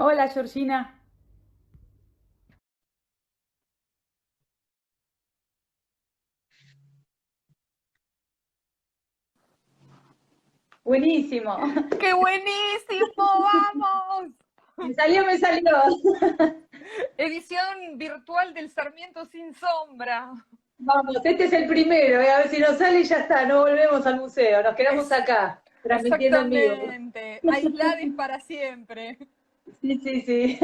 Hola, Georgina. Buenísimo. ¡Qué buenísimo! ¡Vamos! Me salió, me salió. Edición virtual del Sarmiento sin sombra. Vamos, este es el primero, a ver si nos sale y ya está, no volvemos al museo, nos quedamos Es acá, transmitiendo en vivo. exactamente. Aislades para siempre. Sí, sí, sí.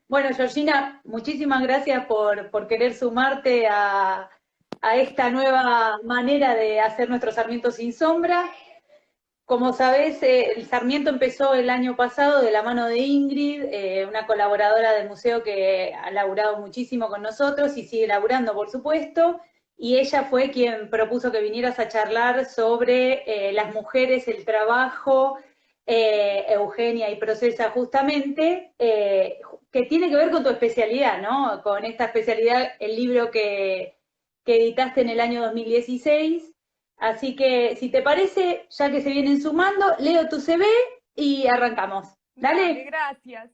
Bueno, Georgina, muchísimas gracias por querer sumarte a esta nueva manera de hacer nuestro Sarmiento sin sombra. Como sabés, el Sarmiento empezó el año pasado de la mano de Ingrid, una colaboradora del museo que ha laburado muchísimo con nosotros y sigue laburando, por supuesto, y ella fue quien propuso que vinieras a charlar sobre las mujeres, el trabajo, Eugenia y Procesa justamente, que tiene que ver con tu especialidad, ¿no? Con esta especialidad, el libro que editaste en el año 2016. Así que, si te parece, ya que se vienen sumando, leo tu CV y arrancamos. Dale, Dale. gracias.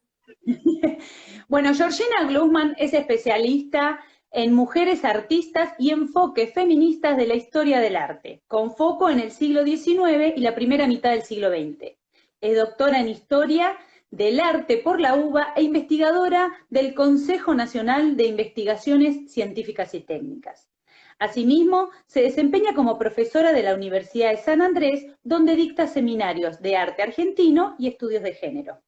Bueno, Georgina Glusman es especialista en mujeres artistas y enfoques feministas de la historia del arte, con foco en el siglo XIX y la primera mitad del siglo XX. Es doctora en Historia del Arte por la UBA e investigadora del Consejo Nacional de Investigaciones Científicas y Técnicas. Asimismo, se desempeña como profesora de la Universidad de San Andrés, donde dicta seminarios de arte argentino y estudios de género.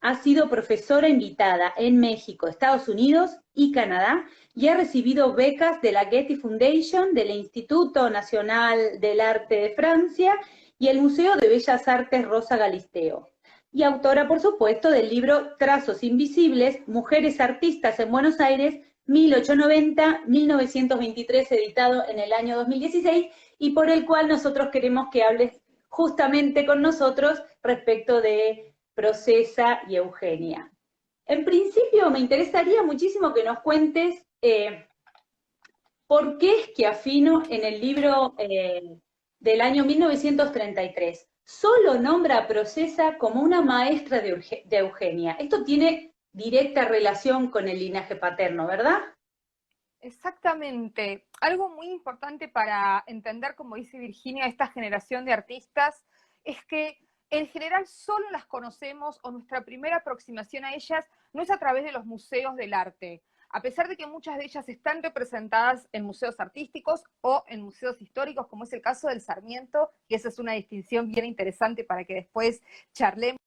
Ha sido profesora invitada en México, Estados Unidos y Canadá y ha recibido becas de la Getty Foundation, del Instituto Nacional del Arte de Francia y el Museo de Bellas Artes Rosa Galisteo. Y autora, por supuesto, del libro Trazos Invisibles, Mujeres Artistas en Buenos Aires, 1890-1923, editado en el año 2016, y por el cual nosotros queremos que hables justamente con nosotros respecto de Procesa y Eugenia. En principio, me interesaría muchísimo que nos cuentes por qué Schiaffino en el libro del año 1933 solo nombra a Procesa como una maestra de Eugenia. Esto tiene directa relación con el linaje paterno, ¿verdad? Exactamente. Algo muy importante para entender, como dice Virginia, esta generación de artistas es que en general solo las conocemos o nuestra primera aproximación a ellas no es a través de los museos del arte. A pesar de que muchas de ellas están representadas en museos artísticos o en museos históricos, como es el caso del Sarmiento, y esa es una distinción bien interesante para que después charlemos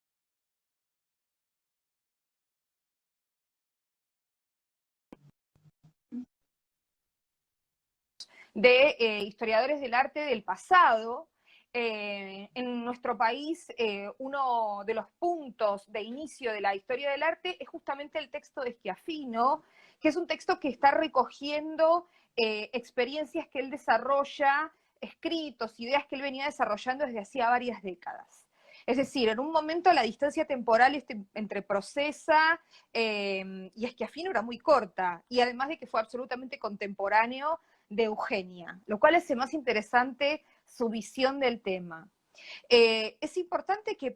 de historiadores del arte del pasado. En nuestro país, uno de los puntos de inicio de la historia del arte es justamente el texto de Schiaffino, que es un texto que está recogiendo experiencias que él desarrolla, escritos, ideas que él venía desarrollando desde hacía varias décadas. Es decir, en un momento la distancia temporal entre Procesa y Schiaffino era muy corta, y además de que fue absolutamente contemporáneo de Eugenia, lo cual hace más interesante su visión del tema. Es importante que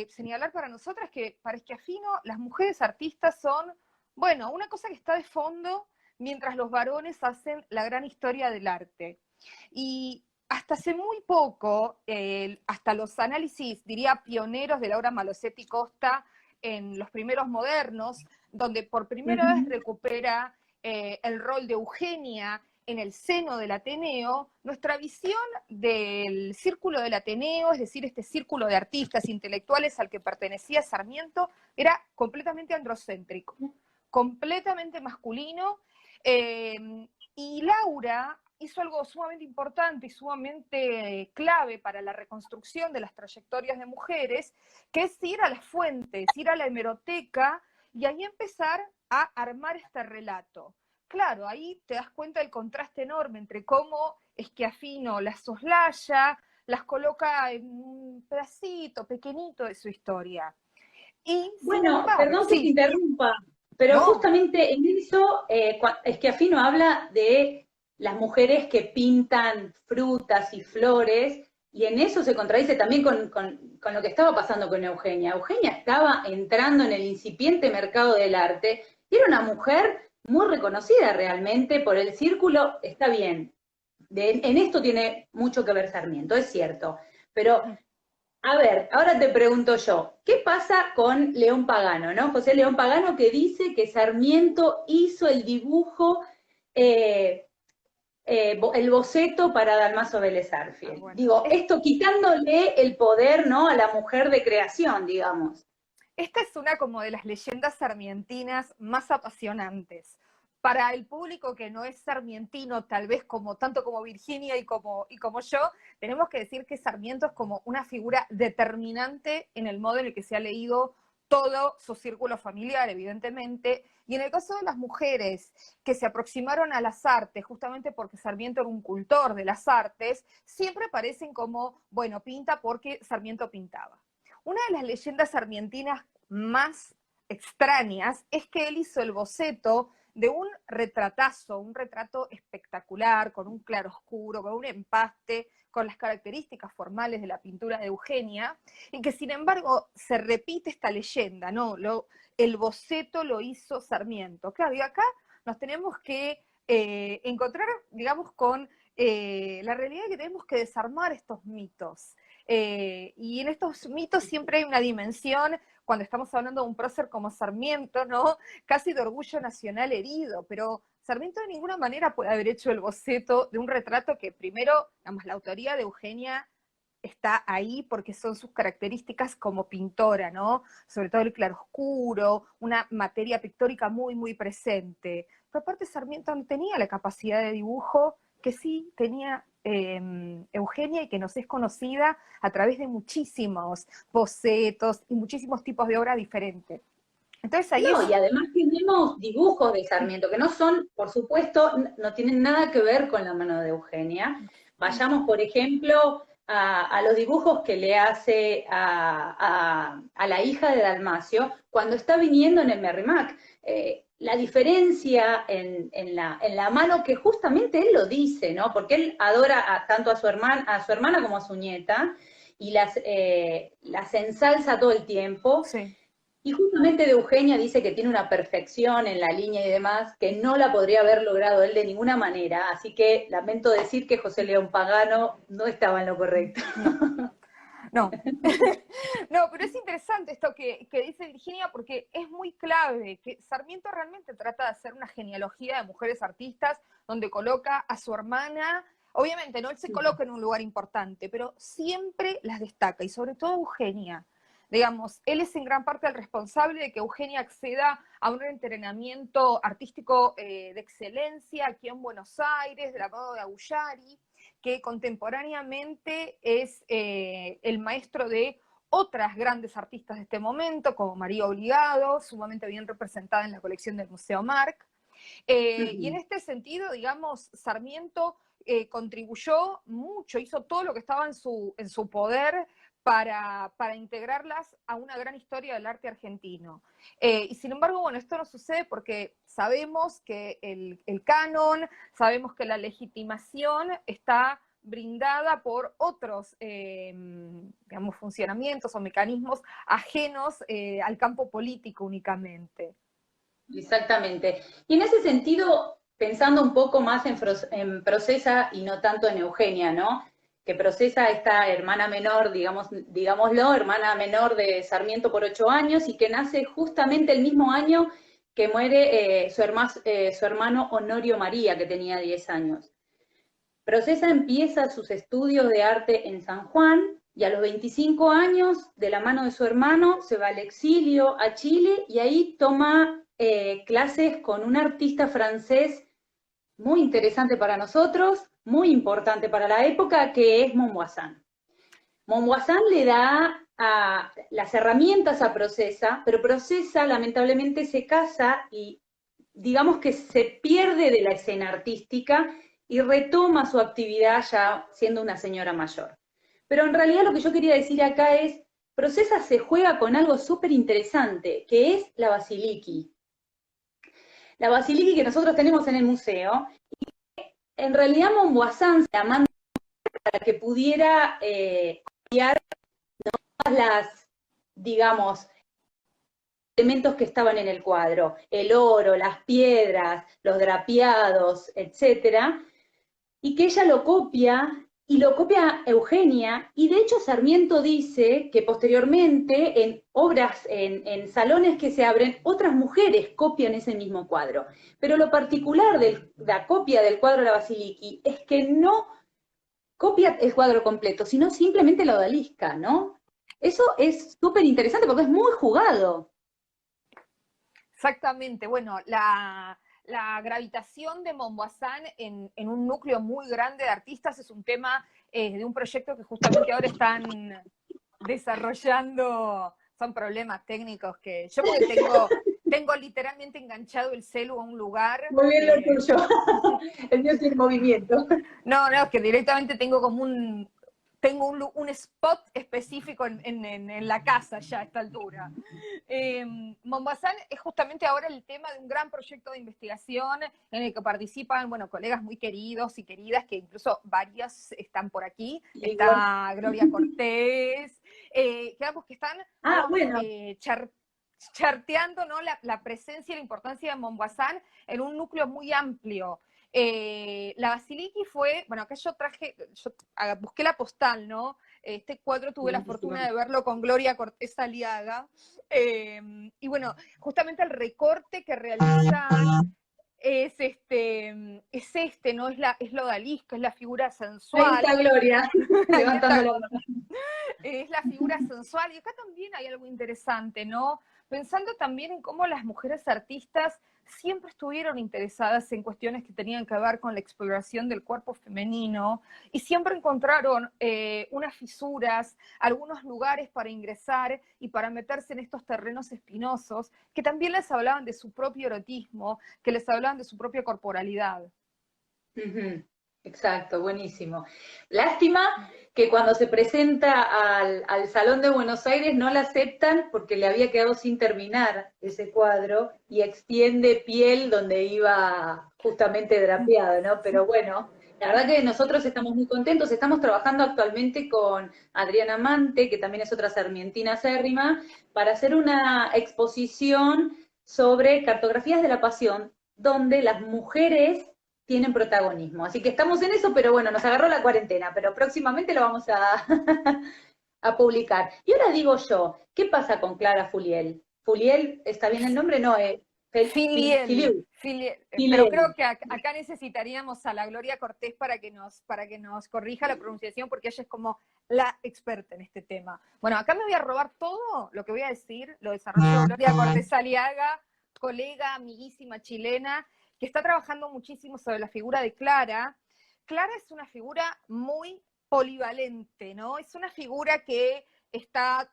señalar para nosotras que para Schiaffino las mujeres artistas son, bueno, una cosa que está de fondo mientras los varones hacen la gran historia del arte. Y hasta hace muy poco, hasta los análisis, diría, pioneros de Laura Malosetti Costa en los primeros modernos, donde por primera vez recupera el rol de Eugenia en el seno del Ateneo, nuestra visión del círculo del Ateneo, es decir, este círculo de artistas intelectuales al que pertenecía Sarmiento, era completamente androcéntrico, completamente masculino, y Laura hizo algo sumamente importante y sumamente clave para la reconstrucción de las trayectorias de mujeres, que es ir a las fuentes, ir a la hemeroteca y ahí empezar a armar este relato. Claro, ahí te das cuenta del contraste enorme entre cómo Schiaffino las soslaya, las coloca en un pedacito pequeñito de su historia. Y sin Bueno, embargo, perdón que te sí, interrumpa, pero no, justamente en eso, Schiaffino habla de las mujeres que pintan frutas y flores y en eso se contradice también con lo que estaba pasando con Eugenia. Eugenia estaba entrando en el incipiente mercado del arte, y era una mujer muy reconocida realmente por el círculo, está bien. En esto tiene mucho que ver Sarmiento, es cierto, pero a ver, ahora te pregunto yo, ¿qué pasa con León Pagano, no? José León Pagano, que dice que Sarmiento hizo el dibujo, el boceto para Dalmacio Vélez Arfiel. Bueno, Digo, esto quitándole el poder, ¿no?, a la mujer de creación, digamos. esta es una como de las leyendas sarmientinas más apasionantes. Para el público que no es sarmientino, tal vez tanto como Virginia y como yo, tenemos que decir que Sarmiento es como una figura determinante en el modo en el que se ha leído todo su círculo familiar, evidentemente, y en el caso de las mujeres que se aproximaron a las artes, justamente porque Sarmiento era un cultor de las artes, siempre aparecen como, bueno, pinta porque Sarmiento pintaba. Una de las leyendas sarmientinas más extrañas es que él hizo el boceto de un retratazo, un retrato espectacular, con un claroscuro, con un empaste, con las características formales de la pintura de Eugenia, y que sin embargo se repite esta leyenda, ¿no? El boceto lo hizo Sarmiento. Claro, y acá nos tenemos que encontrar, digamos, con la realidad de que tenemos que desarmar estos mitos. Y en estos mitos siempre hay una dimensión, cuando estamos hablando de un prócer como Sarmiento, ¿no?, casi de orgullo nacional herido, pero Sarmiento de ninguna manera puede haber hecho el boceto de un retrato que primero, digamos, la autoría de Eugenia está ahí porque son sus características como pintora, ¿no? Sobre todo el claroscuro, una materia pictórica muy, muy presente. Pero aparte Sarmiento no tenía la capacidad de dibujo que sí tenía Eugenia, y que nos es conocida a través de muchísimos bocetos y muchísimos tipos de obra diferentes. Entonces ahí No, y además tenemos dibujos de Sarmiento, que no son, por supuesto, no tienen nada que ver con la mano de Eugenia. Vayamos, por ejemplo, a los dibujos que le hace a la hija de Dalmacio cuando está viniendo en el Merrimack. La diferencia en la mano, que justamente él lo dice, ¿no? Porque él adora tanto a su hermana como a su nieta, y las ensalza todo el tiempo. sí. Y justamente de Eugenia dice que tiene una perfección en la línea y demás que no la podría haber logrado él de ninguna manera, así que lamento decir que José León Pagano no estaba en lo correcto. No, no, pero es interesante esto que dice Virginia, porque es muy clave, que Sarmiento realmente trata de hacer una genealogía de mujeres artistas donde coloca a su hermana, obviamente no él se coloca en un lugar importante, pero siempre las destaca, y sobre todo Eugenia. Digamos, él es en gran parte el responsable de que Eugenia acceda a un entrenamiento artístico de excelencia aquí en Buenos Aires, de la mano de Agullari, que contemporáneamente es el maestro de otras grandes artistas de este momento, como María Obligado, sumamente bien representada en la colección del Museo Marc. Y en este sentido, digamos, Sarmiento contribuyó mucho, hizo todo lo que estaba en su poder para integrarlas a una gran historia del arte argentino. Y sin embargo, bueno, esto no sucede porque sabemos que el canon, sabemos que la legitimación está brindada por otros, digamos, funcionamientos o mecanismos ajenos al campo político únicamente. Exactamente. Y en ese sentido, pensando un poco más en Procesa y no tanto en Eugenia, ¿no? Que Procesa, esta hermana menor, digámoslo, hermana menor de Sarmiento por 8 años, y que nace justamente el mismo año que muere su hermano Honorio María, que tenía 10 años. Procesa empieza sus estudios de arte en San Juan, y a los 25 años, de la mano de su hermano, se va al exilio a Chile, y ahí toma clases con un artista francés muy interesante para nosotros, muy importante para la época, que es Montvoisin. Montvoisin le da las herramientas a Procesa, pero Procesa lamentablemente se casa y digamos que se pierde de la escena artística y retoma su actividad ya siendo una señora mayor. Pero en realidad lo que yo quería decir acá es, Procesa se juega con algo súper interesante, que es la basiliki. La basiliki que nosotros tenemos en el museo, en realidad Montvoisin se la manda para que pudiera copiar todas las, digamos, elementos que estaban en el cuadro, el oro, las piedras, los drapeados, etcétera, y que ella lo copia, y lo copia Eugenia, y de hecho Sarmiento dice que posteriormente en obras, en salones que se abren, otras mujeres copian ese mismo cuadro. Pero lo particular de la copia del cuadro de la Basiliki es que no copia el cuadro completo, sino simplemente la odalisca, ¿no? Eso es súper interesante porque es muy jugado. Exactamente, bueno, la gravitación de Montbazán en un núcleo muy grande de artistas es un tema de un proyecto que justamente ahora están desarrollando. Son problemas técnicos que yo, porque tengo literalmente enganchado el celu a un lugar. Muy bien lo tuyo. El mío tiene movimiento. No, es que directamente tengo como un spot específico en la casa ya a esta altura. Montbazán es justamente ahora el tema de un gran proyecto de investigación en el que participan, bueno, colegas muy queridos y queridas, que incluso varias están por aquí. Está Gloria Cortés, que están bueno. charteando, ¿no?, la presencia y la importancia de Montbazán en un núcleo muy amplio. La Basiliki fue, bueno, acá yo busqué la postal, ¿no? Este cuadro tuve la fortuna de verlo con Gloria Cortés Aliaga, y bueno, justamente el recorte que realizan es ¿no? Es la odalisca, es la figura sensual. Ahí está Gloria, levantando la mano. Es la figura sensual, y acá también hay algo interesante, ¿no? Pensando también en cómo las mujeres artistas siempre estuvieron interesadas en cuestiones que tenían que ver con la exploración del cuerpo femenino, y siempre encontraron unas fisuras, algunos lugares para ingresar y para meterse en estos terrenos espinosos, que también les hablaban de su propio erotismo, que les hablaban de su propia corporalidad. Exacto, buenísimo. Lástima que cuando se presenta al Salón de Buenos Aires no la aceptan porque le había quedado sin terminar ese cuadro y extiende piel donde iba justamente drapeado, ¿no? Pero bueno, la verdad que nosotros estamos muy contentos, estamos trabajando actualmente con Adriana Mante, que también es otra sarmientina acérrima, para hacer una exposición sobre cartografías de la pasión, donde las mujeres tienen protagonismo. Así que estamos en eso, pero bueno, nos agarró la cuarentena, pero próximamente lo vamos a, a publicar. Y ahora digo yo, ¿qué pasa con Clara Fuliel? ¿Fuliel, está bien el nombre? No, Filiel. Pero creo que acá necesitaríamos a la Gloria Cortés para que nos corrija la pronunciación, porque ella es como la experta en este tema. Bueno, acá me voy a robar todo lo que voy a decir, lo desarrolló Gloria Cortés Aliaga, colega, amiguísima chilena, que está trabajando muchísimo sobre la figura de Clara. Clara es una figura muy polivalente, ¿no? Es una figura que está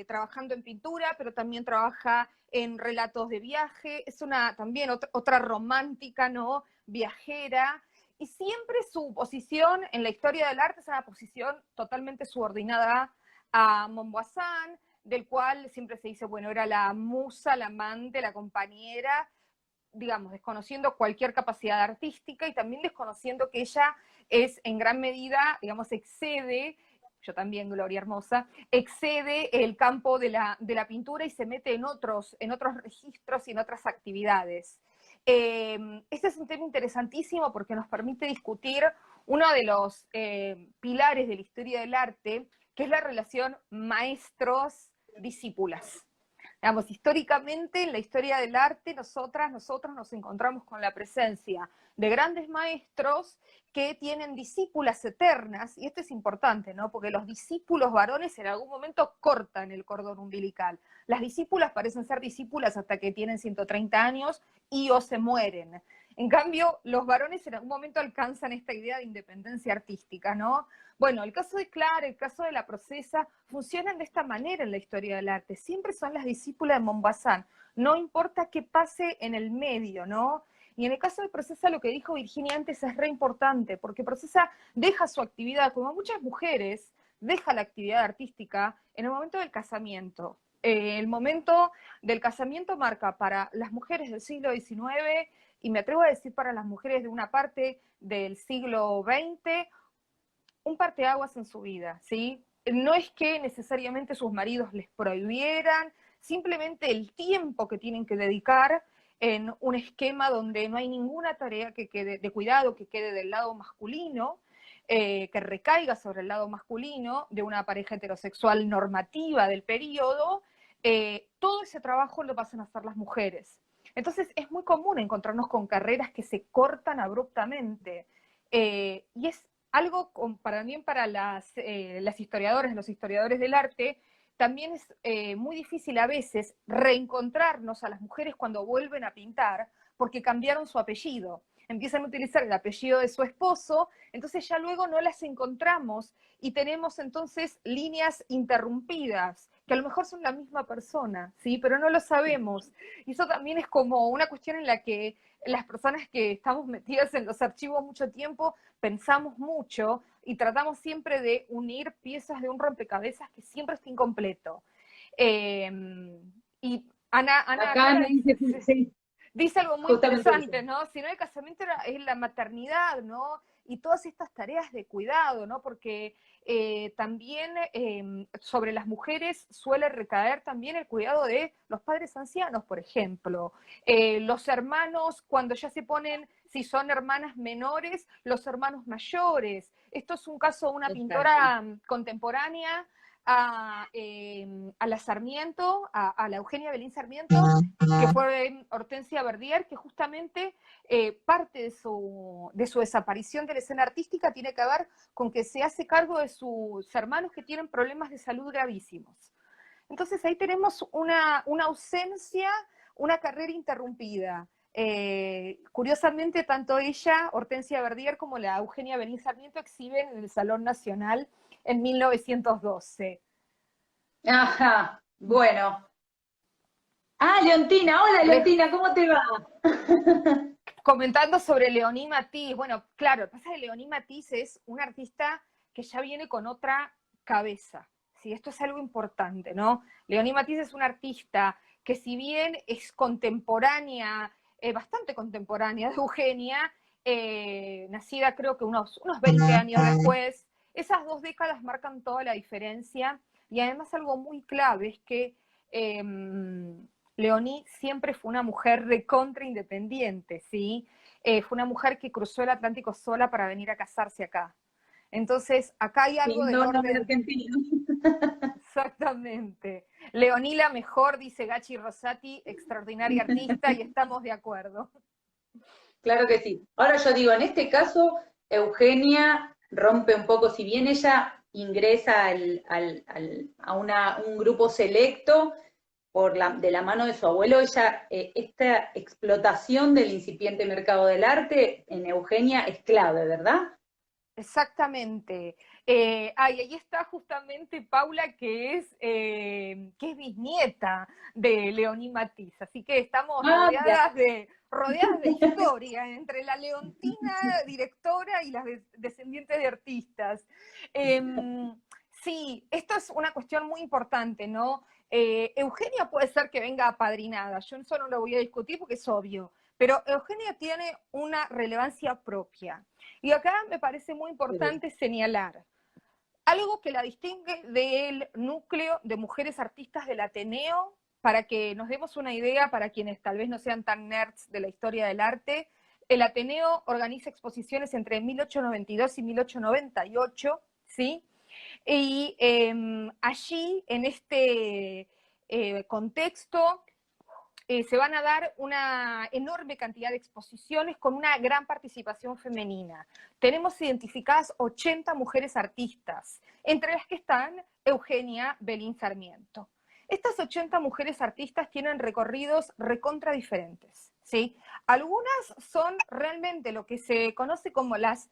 trabajando en pintura, pero también trabaja en relatos de viaje, es también otra romántica, ¿no?, viajera, y siempre su posición en la historia del arte es una posición totalmente subordinada a Montbazán, del cual siempre se dice, bueno, era la musa, la amante, la compañera, digamos, desconociendo cualquier capacidad artística y también desconociendo que ella es en gran medida, digamos, excede, yo también, Gloria Hermosa, excede el campo de la pintura y se mete en otros registros y en otras actividades. Este es un tema interesantísimo porque nos permite discutir uno de los pilares de la historia del arte, que es la relación maestros-discípulas. Digamos, históricamente, en la historia del arte, nosotros nos encontramos con la presencia de grandes maestros que tienen discípulas eternas, y esto es importante, ¿no?, porque los discípulos varones en algún momento cortan el cordón umbilical. Las discípulas parecen ser discípulas hasta que tienen 130 años y o se mueren. En cambio, los varones en algún momento alcanzan esta idea de independencia artística, ¿no? Bueno, el caso de Clara, el caso de la Procesa, funcionan de esta manera en la historia del arte. Siempre son las discípulas de Montbazán, no importa qué pase en el medio, ¿no? Y en el caso de Procesa, lo que dijo Virginia antes es re importante, porque Procesa deja su actividad, como muchas mujeres, deja la actividad artística en el momento del casamiento. El momento del casamiento marca para las mujeres del siglo XIX, y me atrevo a decir para las mujeres de una parte del siglo XX, un parteaguas en su vida, ¿sí? No es que necesariamente sus maridos les prohibieran, simplemente el tiempo que tienen que dedicar en un esquema donde no hay ninguna tarea que quede de cuidado que quede del lado masculino, que recaiga sobre el lado masculino de una pareja heterosexual normativa del periodo, todo ese trabajo lo pasan a hacer las mujeres. Entonces es muy común encontrarnos con carreras que se cortan abruptamente, y es algo también para las historiadoras, los historiadores del arte, también es muy difícil a veces reencontrarnos a las mujeres cuando vuelven a pintar porque cambiaron su apellido. Empiezan a utilizar el apellido de su esposo, entonces ya luego no las encontramos y tenemos entonces líneas interrumpidas, que a lo mejor son la misma persona, ¿sí? Pero no lo sabemos. Y eso también es como una cuestión en la que las personas que estamos metidas en los archivos mucho tiempo pensamos mucho y tratamos siempre de unir piezas de un rompecabezas que siempre está incompleto. Y Ana Acá acá me dice, sí, dice algo muy justamente eso. interesante, ¿no? Si no, el casamiento es la maternidad, ¿no? Y todas estas tareas de cuidado, ¿no? Porque también sobre las mujeres suele recaer también el cuidado de los padres ancianos, por ejemplo. Los hermanos, cuando ya se ponen, si son hermanas menores, los hermanos mayores. Esto es un caso de una Exacto. pintora contemporánea a la Sarmiento, a la Eugenia Belín Sarmiento, que fue Hortensia Verdier, que justamente parte de su desaparición de la escena artística tiene que ver con que se hace cargo de sus hermanos que tienen problemas de salud gravísimos. Entonces ahí tenemos una ausencia, una carrera interrumpida. Curiosamente, tanto ella, Hortensia Verdier, como la Eugenia Belín Sarmiento exhiben en el Salón Nacional en 1912. Ajá, bueno. Ah, Leontina, hola Les, Leontina, ¿cómo te va? comentando sobre Leonie Matisse, bueno, claro, lo que pasa es que Leonie Matisse es un artista que ya viene con otra cabeza, ¿sí? Esto es algo importante, ¿no? Leonie Matisse es un artista que si bien es contemporánea, bastante contemporánea de Eugenia, nacida creo que unos 20 años después, esas 2 décadas marcan toda la diferencia, y además algo muy clave es que eh, Leonie siempre fue una mujer recontra independiente, ¿sí? Fue una mujer que cruzó el Atlántico sola para venir a casarse acá. Entonces, acá hay algo Sin del dono de orden. argentino. Exactamente. Leonie la mejor, dice Gachi Rosati, extraordinaria artista, y estamos de acuerdo. Claro que sí. Ahora yo digo, en este caso, Eugenia rompe un poco, si bien ella ingresa a un grupo selecto de la mano de su abuelo, ella, esta explotación del incipiente mercado del arte en Eugenia es clave, ¿verdad? Exactamente. Ahí está justamente Paula, que es bisnieta de Leonie Matisse. Así que estamos Ah, mira. rodeadas de historia entre la leontina directora y las descendientes de artistas. Sí, esto es una cuestión muy importante, ¿no? Eugenia puede ser que venga apadrinada, yo eso no lo voy a discutir porque es obvio, pero Eugenia tiene una relevancia propia. Y acá me parece muy importante señalar algo que la distingue del núcleo de mujeres artistas del Ateneo, para que nos demos una idea, para quienes tal vez no sean tan nerds de la historia del arte. El Ateneo organiza exposiciones entre 1892 y 1898, ¿sí? Y allí, en este contexto, se van a dar una enorme cantidad de exposiciones con una gran participación femenina. Tenemos identificadas 80 mujeres artistas, entre las que están Eugenia Belín Sarmiento. Estas 80 mujeres artistas tienen recorridos recontra diferentes, ¿sí? Algunas son realmente lo que se conoce como las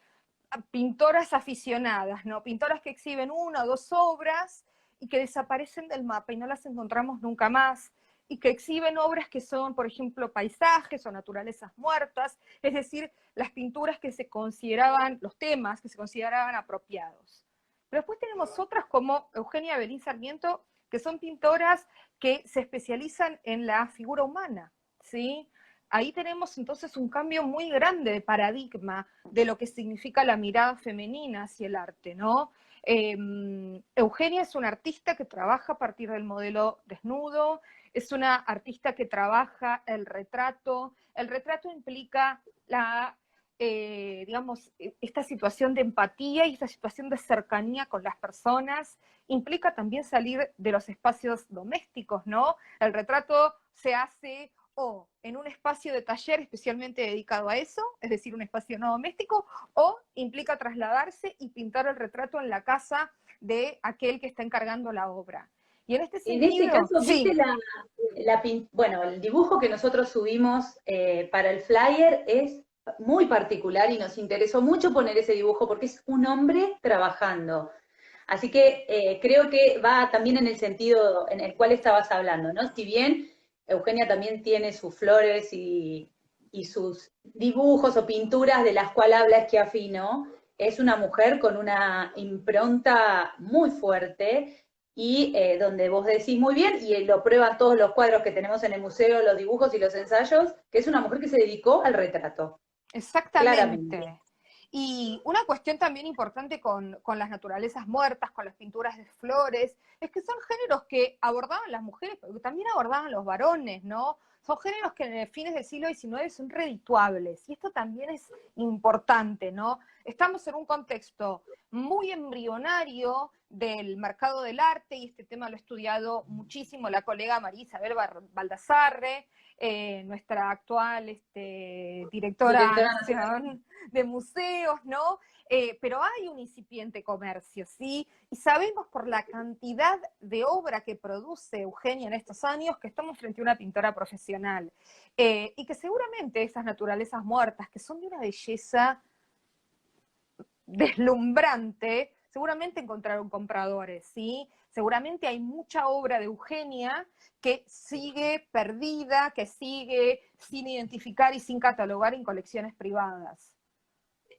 pintoras aficionadas, ¿no? Pintoras que exhiben 1 o 2 obras y que desaparecen del mapa y no las encontramos nunca más, y que exhiben obras que son, por ejemplo, paisajes o naturalezas muertas, es decir, las pinturas que se consideraban, los temas que se consideraban apropiados. Pero después tenemos otras como Eugenia Belín Sarmiento, que son pintoras que se especializan en la figura humana, ¿sí? ahí tenemos entonces un cambio muy grande de paradigma de lo que significa la mirada femenina hacia el arte, ¿no? Eugenia es una artista que trabaja a partir del modelo desnudo, es una artista que trabaja el retrato. El retrato implica digamos, esta situación de empatía y esta situación de cercanía con las personas, implica también salir de los espacios domésticos, ¿no? El retrato se hace o en un espacio de taller especialmente dedicado a eso, es decir, un espacio no doméstico, o implica trasladarse y pintar el retrato en la casa de aquel que está encargando la obra. Y en este En este sentido, caso, viste sí, bueno, el dibujo que nosotros subimos para el flyer es muy particular y nos interesó mucho poner ese dibujo porque es un hombre trabajando. Así que creo que va también en el sentido en el cual estabas hablando, ¿no? Si bien Eugenia también tiene sus flores y sus dibujos o pinturas de las cuales habla Schiaffino, es una mujer con una impronta muy fuerte y donde vos decís muy bien, y lo prueban todos los cuadros que tenemos en el museo, los dibujos y los ensayos, que es una mujer que se dedicó al retrato, claramente. exactamente. Y una cuestión también importante con las naturalezas muertas, con las pinturas de flores, es que son géneros que abordaban las mujeres, pero que también abordaban los varones, ¿no? Son géneros que en fines del siglo XIX son redituables, y esto también es importante, ¿no? Estamos en un contexto muy embrionario del mercado del arte, y este tema lo ha estudiado muchísimo la colega María Isabel Baldassarre, nuestra actual directora Directora nacional. nacional de museos, ¿no? Pero hay un incipiente comercio, ¿sí? Y sabemos por la cantidad de obra que produce Eugenia en estos años que estamos frente a una pintora profesional. Y que seguramente esas naturalezas muertas, que son de una belleza deslumbrante, seguramente encontraron compradores, ¿sí? Seguramente hay mucha obra de Eugenia que sigue perdida, que sigue sin identificar y sin catalogar en colecciones privadas.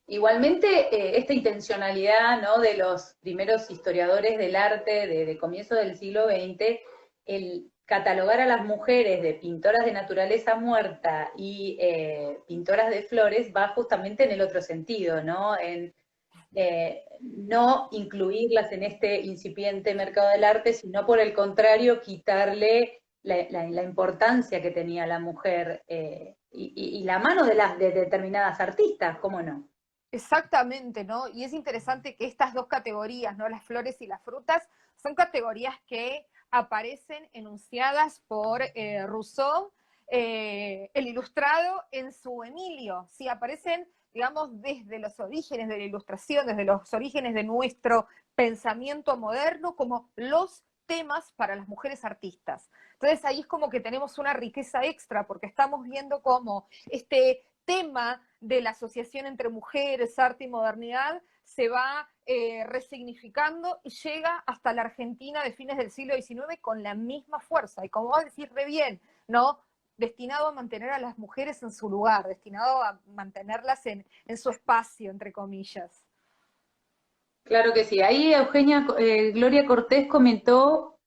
Igualmente, esta intencionalidad, ¿no?, de los primeros historiadores del arte de comienzo del siglo XX, el catalogar a las mujeres de pintoras de naturaleza muerta y pintoras de flores va justamente en el otro sentido, ¿no? En no incluirlas en este incipiente mercado del arte, sino por el contrario, quitarle la importancia que tenía la mujer y la mano de determinadas artistas, ¿cómo no? Exactamente, ¿no? Y es interesante que estas dos categorías, ¿no? Las flores y las frutas, son categorías que aparecen enunciadas por Rousseau, el ilustrado, en su Emilio. Sí, aparecen, digamos, desde los orígenes de la ilustración, desde los orígenes de nuestro pensamiento moderno, como los temas para las mujeres artistas. Entonces ahí es como que tenemos una riqueza extra, porque estamos viendo cómo este tema de la asociación entre mujeres, arte y modernidad se va resignificando y llega hasta la Argentina de fines del siglo XIX con la misma fuerza. Y como vos decís re bien, ¿no? Destinado a mantener a las mujeres en su lugar, destinado a mantenerlas en su espacio, entre comillas. Claro que sí. Ahí Eugenia, Gloria Cortés comentó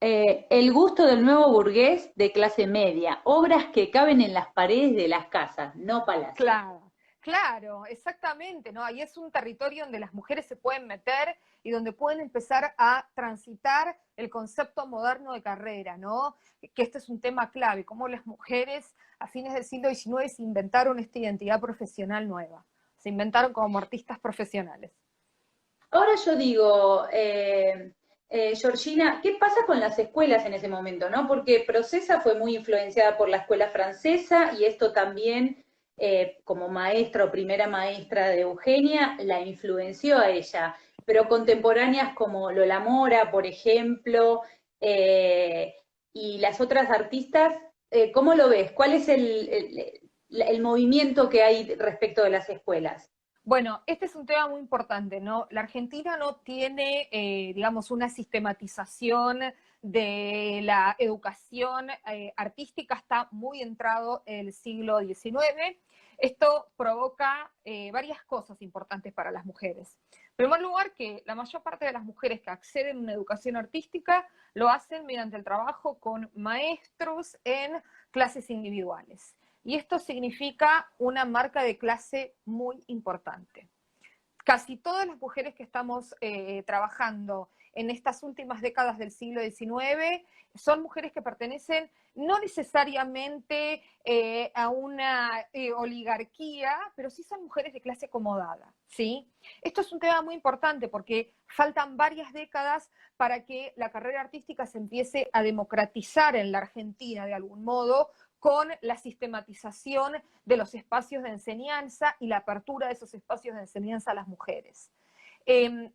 el gusto del nuevo burgués de clase media, obras que caben en las paredes de las casas, no palacios. Claro, claro, exactamente, ¿no? Ahí es un territorio donde las mujeres se pueden meter y donde pueden empezar a transitar el concepto moderno de carrera, ¿no? Que este es un tema clave, cómo las mujeres a fines del siglo XIX se inventaron esta identidad profesional nueva, se inventaron como artistas profesionales. Ahora yo digo, Georgina, ¿qué pasa con las escuelas en ese momento, no? Porque Procesa fue muy influenciada por la escuela francesa y esto también, como maestra o primera maestra de Eugenia, la influenció a ella. Pero contemporáneas como Lola Mora, por ejemplo, eh, y las otras artistas, ¿cómo lo ves? ¿Cuál es el movimiento que hay respecto de las escuelas? Bueno, este es un tema muy importante, ¿no? La Argentina no tiene, digamos, una sistematización de la educación artística, está muy entrado el siglo XIX. Esto provoca varias cosas importantes para las mujeres. En primer lugar, que la mayor parte de las mujeres que acceden a una educación artística lo hacen mediante el trabajo con maestros en clases individuales. y esto significa una marca de clase muy importante. Casi todas las mujeres que estamos trabajando en estas últimas décadas del siglo XIX son mujeres que pertenecen no necesariamente a una oligarquía, pero sí son mujeres de clase acomodada, ¿sí? Esto es un tema muy importante porque faltan varias décadas para que la carrera artística se empiece a democratizar en la Argentina de algún modo, con la sistematización de los espacios de enseñanza y la apertura de esos espacios de enseñanza a las mujeres.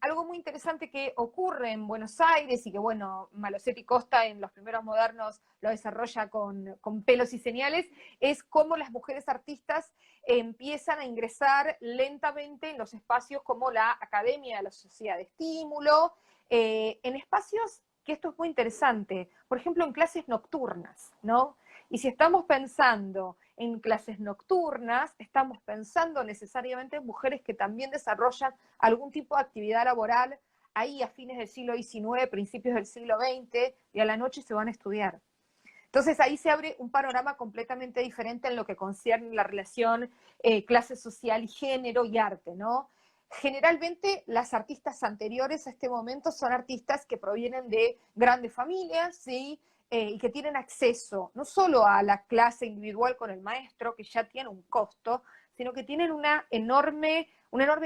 Algo muy interesante que ocurre en Buenos Aires y que, bueno, Malosetti Costa en Los Primeros Modernos lo desarrolla con pelos y señales, es cómo las mujeres artistas empiezan a ingresar lentamente en los espacios como la Academia de la Sociedad de Estímulo, en espacios que esto es muy interesante, por ejemplo, en clases nocturnas, ¿no? Y si estamos pensando en clases nocturnas, estamos pensando necesariamente en mujeres que también desarrollan algún tipo de actividad laboral ahí a fines del siglo XIX, principios del siglo XX, y a la noche se van a estudiar. Entonces ahí se abre un panorama completamente diferente en lo que concierne la relación clase social y género y arte, ¿no? Generalmente las artistas anteriores a este momento son artistas que provienen de grandes familias, ¿sí? Y que tienen acceso no solo a la clase individual con el maestro, que ya tiene un costo, sino que tienen un enorme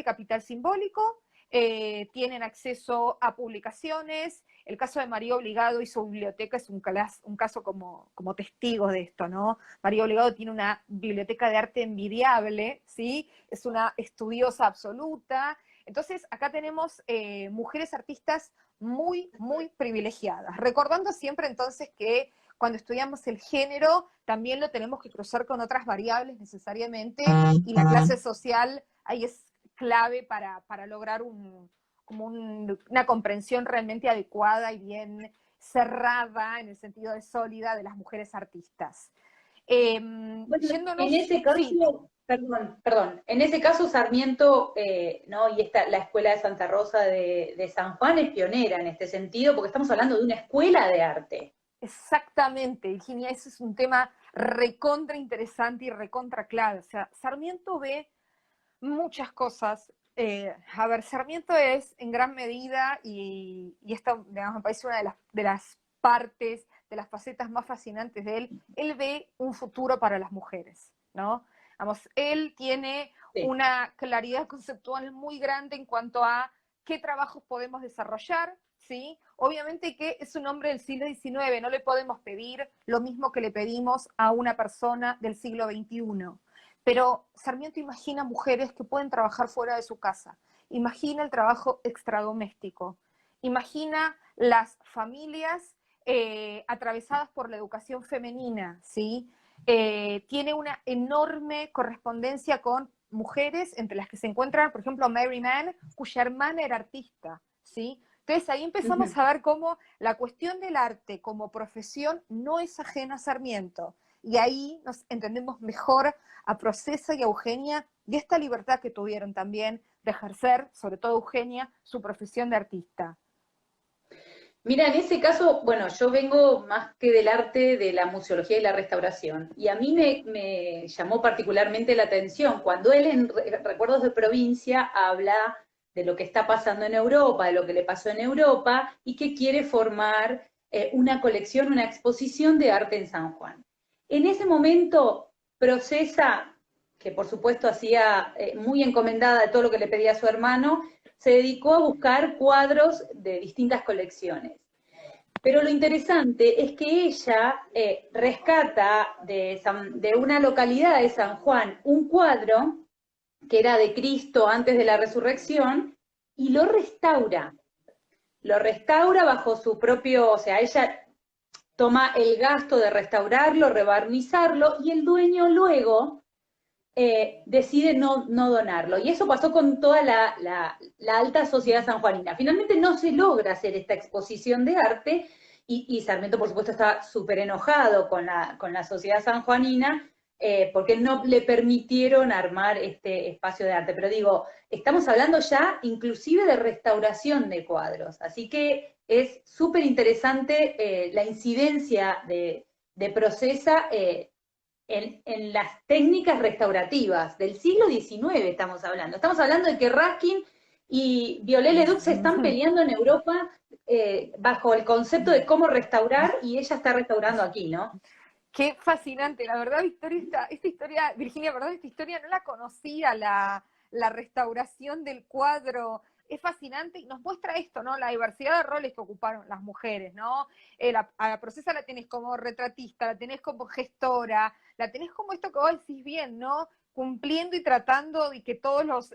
capital simbólico, tienen acceso a publicaciones. El caso de María Obligado y su biblioteca es un caso como testigo de esto, ¿no? María Obligado tiene una biblioteca de arte envidiable, ¿sí? Es una estudiosa absoluta. Entonces, acá tenemos mujeres artistas muy, muy privilegiadas. Recordando siempre entonces que cuando estudiamos el género también lo tenemos que cruzar con otras variables necesariamente, y la clase social ahí es clave para lograr una comprensión realmente adecuada y bien cerrada, en el sentido de sólida, de las mujeres artistas. Bueno, en Yéndonos, ese caso, sí. perdón, en ese caso Sarmiento, ¿no? Y la escuela de Santa Rosa de San Juan es pionera en este sentido, porque estamos hablando de una escuela de arte. Exactamente, Virginia, ese es un tema recontra interesante y recontra clave. O sea, Sarmiento ve muchas cosas. A ver, Sarmiento es en gran medida, y esto, digamos, me parece una de las partes, de las facetas más fascinantes de él ve un futuro para las mujeres, ¿no? Vamos, él tiene Sí. una claridad conceptual muy grande en cuanto a qué trabajos podemos desarrollar, ¿sí? Obviamente que es un hombre del siglo XIX, no le podemos pedir lo mismo que le pedimos a una persona del siglo XXI. Pero Sarmiento imagina mujeres que pueden trabajar fuera de su casa, imagina el trabajo extradoméstico, imagina las familias atravesadas por la educación femenina, ¿sí? Tiene una enorme correspondencia con mujeres, entre las que se encuentran, por ejemplo, Mary Mann, cuya hermana era artista, ¿sí? Entonces ahí empezamos a ver cómo la cuestión del arte como profesión no es ajena a Sarmiento. Y ahí nos entendemos mejor a Procesa y a Eugenia, y esta libertad que tuvieron también de ejercer, sobre todo Eugenia, su profesión de artista. Mira, en ese caso, bueno, yo vengo más que del arte de la museología y la restauración, y a mí me llamó particularmente la atención cuando él en Recuerdos de Provincia habla de lo que está pasando en Europa, de lo que le pasó en Europa, y que quiere formar una colección, una exposición de arte en San Juan. En ese momento, Procesa, que por supuesto hacía muy encomendada de todo lo que le pedía a su hermano, se dedicó a buscar cuadros de distintas colecciones. Pero lo interesante es que ella rescata de una localidad de San Juan un cuadro que era de Cristo antes de la resurrección y lo restaura. Lo restaura bajo su propio, o sea, ella toma el gasto de restaurarlo, rebarnizarlo, y el dueño luego decide no donarlo. Y eso pasó con toda la alta sociedad sanjuanina. Finalmente no se logra hacer esta exposición de arte, y Sarmiento, por supuesto, está súper enojado con la sociedad sanjuanina, porque no le permitieron armar este espacio de arte. Pero digo, estamos hablando ya inclusive de restauración de cuadros. Así que es súper interesante la incidencia de Procesa en las técnicas restaurativas del siglo XIX estamos hablando. Estamos hablando de que Ruskin y Viollet-le-Duc se están peleando en Europa bajo el concepto de cómo restaurar, y ella está restaurando aquí, ¿no? Qué fascinante, la verdad, Victoria, esta historia, Virginia, ¿verdad? Esta historia no la conocía, la restauración del cuadro. Es fascinante y nos muestra esto, ¿no? La diversidad de roles que ocuparon las mujeres, ¿no? A la Procesa la tenés como retratista, la tenés como gestora, la tenés como esto que vos decís bien, ¿no? Cumpliendo y tratando de que todos los,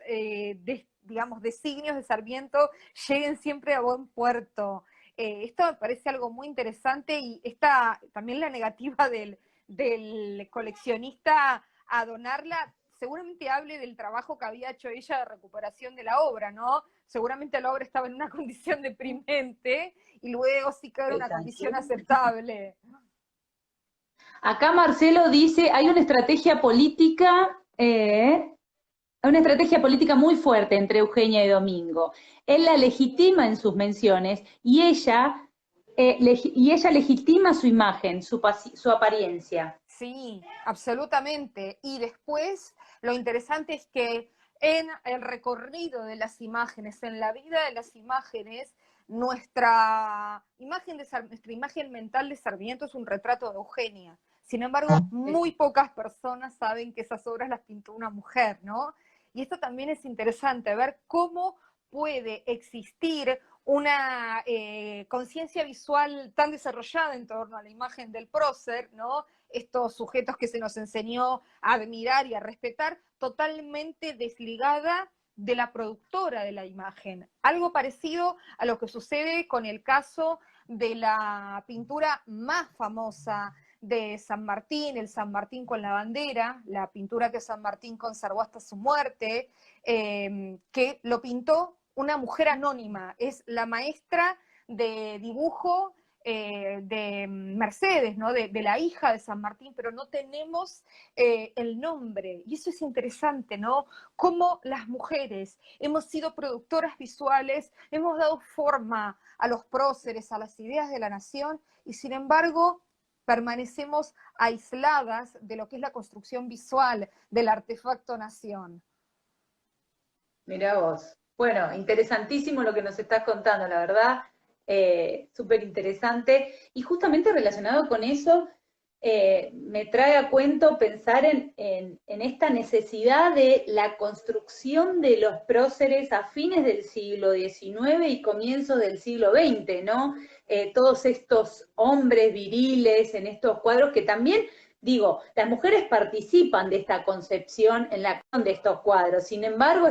digamos, designios de Sarmiento lleguen siempre a buen puerto. Esto me parece algo muy interesante y esta, también la negativa del coleccionista a donarla, seguramente hable del trabajo que había hecho ella de recuperación de la obra, ¿no? Seguramente la obra estaba en una condición deprimente y luego sí quedó en una condición aceptable. Acá Marcelo dice, hay una estrategia política muy fuerte entre Eugenia y Domingo. Él la legitima en sus menciones y ella legitima su imagen, su apariencia. Sí, absolutamente. Y después lo interesante es que en el recorrido de las imágenes, en la vida de las imágenes, nuestra imagen mental de Sarmiento es un retrato de Eugenia. Sin embargo, muy pocas personas saben que esas obras las pintó una mujer, ¿no? Y esto también es interesante, ver cómo puede existir una conciencia visual tan desarrollada en torno a la imagen del prócer, ¿no? Estos sujetos que se nos enseñó a admirar y a respetar, totalmente desligada de la productora de la imagen. Algo parecido a lo que sucede con el caso de la pintura más famosa de San Martín, el San Martín con la bandera, la pintura que San Martín conservó hasta su muerte, que lo pintó una mujer anónima, es la maestra de dibujo de Mercedes, ¿no? De la hija de San Martín, pero no tenemos el nombre. Y eso es interesante, ¿no? Cómo las mujeres hemos sido productoras visuales, hemos dado forma a los próceres, a las ideas de la nación, y sin embargo permanecemos aisladas de lo que es la construcción visual del artefacto nación. Mirá vos. Bueno, interesantísimo lo que nos estás contando, la verdad, súper interesante. Y justamente relacionado con eso, me trae a cuento pensar en esta necesidad de la construcción de los próceres a fines del siglo XIX y comienzos del siglo XX, ¿no? Todos estos hombres viriles en estos cuadros que también, digo, las mujeres participan de esta concepción en la de estos cuadros. Sin embargo,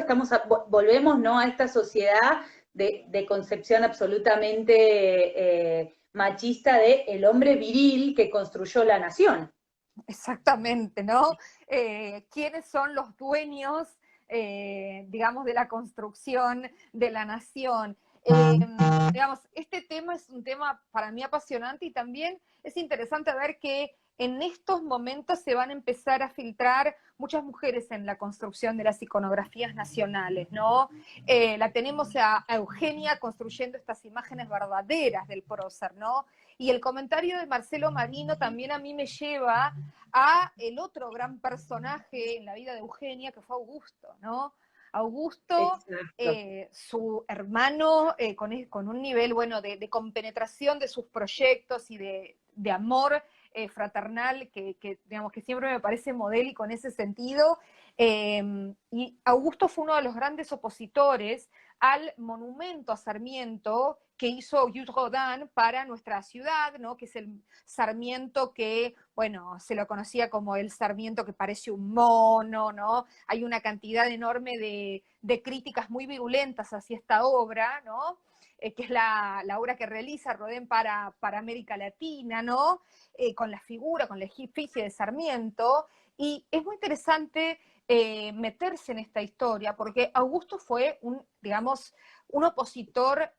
volvemos, ¿no?, a esta sociedad de concepción absolutamente machista de el hombre viril que construyó la nación. Exactamente, ¿no? ¿Quiénes son los dueños, digamos, de la construcción de la nación? Digamos, este tema es un tema para mí apasionante y también es interesante ver que en estos momentos se van a empezar a filtrar muchas mujeres en la construcción de las iconografías nacionales, ¿no? La tenemos a Eugenia construyendo estas imágenes verdaderas del prócer, ¿no? Y el comentario de Marcelo Marino también a mí me lleva a el otro gran personaje en la vida de Eugenia, que fue Augusto, ¿no? Augusto, su hermano, con un nivel, bueno, de compenetración de sus proyectos y de amor fraternal, digamos, que siempre me parece modélico en ese sentido. Y Augusto fue uno de los grandes opositores al monumento a Sarmiento que hizo Jules Rodin para nuestra ciudad, ¿no? Que es el Sarmiento que, bueno, se lo conocía como el Sarmiento que parece un mono, ¿no? Hay una cantidad enorme de críticas muy virulentas hacia esta obra, ¿no? Que es la obra que realiza Rodin para América Latina, ¿no? Con la figura, con la efigie de Sarmiento, y es muy interesante meterse en esta historia, porque Augusto fue digamos, un opositor,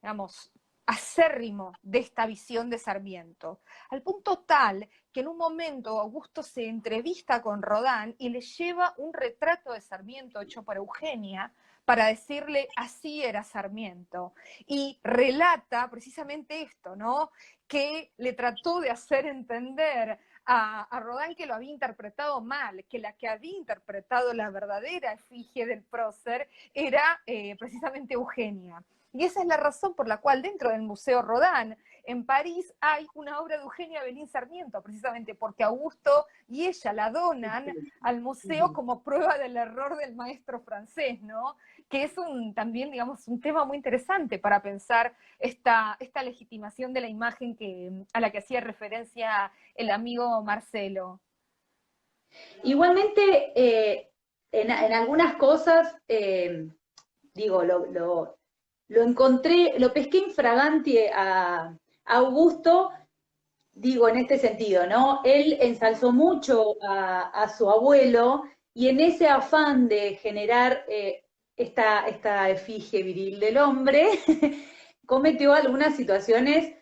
digamos, acérrimo de esta visión de Sarmiento, al punto tal que en un momento Augusto se entrevista con Rodin y le lleva un retrato de Sarmiento hecho por Eugenia para decirle así era Sarmiento, y relata precisamente esto, ¿no? Que le trató de hacer entender a Rodin que lo había interpretado mal, que la que había interpretado la verdadera efigie del prócer era precisamente Eugenia. Y esa es la razón por la cual dentro del Museo Rodin, en París, hay una obra de Eugenia Belín Sarmiento, precisamente porque Augusto y ella la donan al museo como prueba del error del maestro francés, ¿no? Que es también, digamos, un tema muy interesante para pensar esta legitimación de la imagen a la que hacía referencia el amigo Marcelo. Igualmente, en algunas cosas, digo, lo encontré, lo pesqué infraganti a Augusto, digo, en este sentido, ¿no? Él ensalzó mucho a su abuelo y en ese afán de generar esta efigie viril del hombre, cometió algunas situaciones.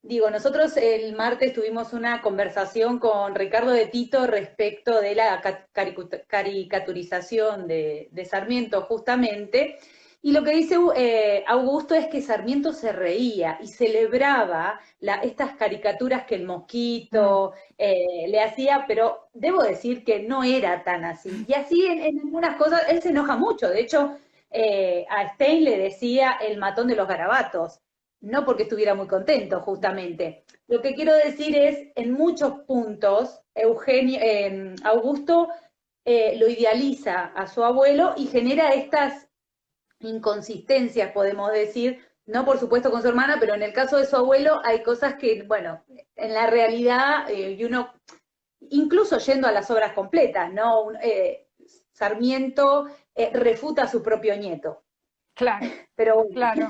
Digo, nosotros el martes tuvimos una conversación con Ricardo de Tito respecto de la caricaturización de Sarmiento, justamente, y lo que dice Augusto es que Sarmiento se reía y celebraba estas caricaturas que el Mosquito le hacía, pero debo decir que no era tan así. Y así en algunas cosas, él se enoja mucho. De hecho, a Stein le decía el matón de los garabatos, no porque estuviera muy contento, justamente. Lo que quiero decir es, en muchos puntos, Augusto lo idealiza a su abuelo y genera estas inconsistencias, podemos decir, no por supuesto con su hermana, pero en el caso de su abuelo hay cosas que, bueno, en la realidad, y uno, incluso yendo a las obras completas, ¿no? Sarmiento refuta a su propio nieto. Claro, Pero bueno. claro.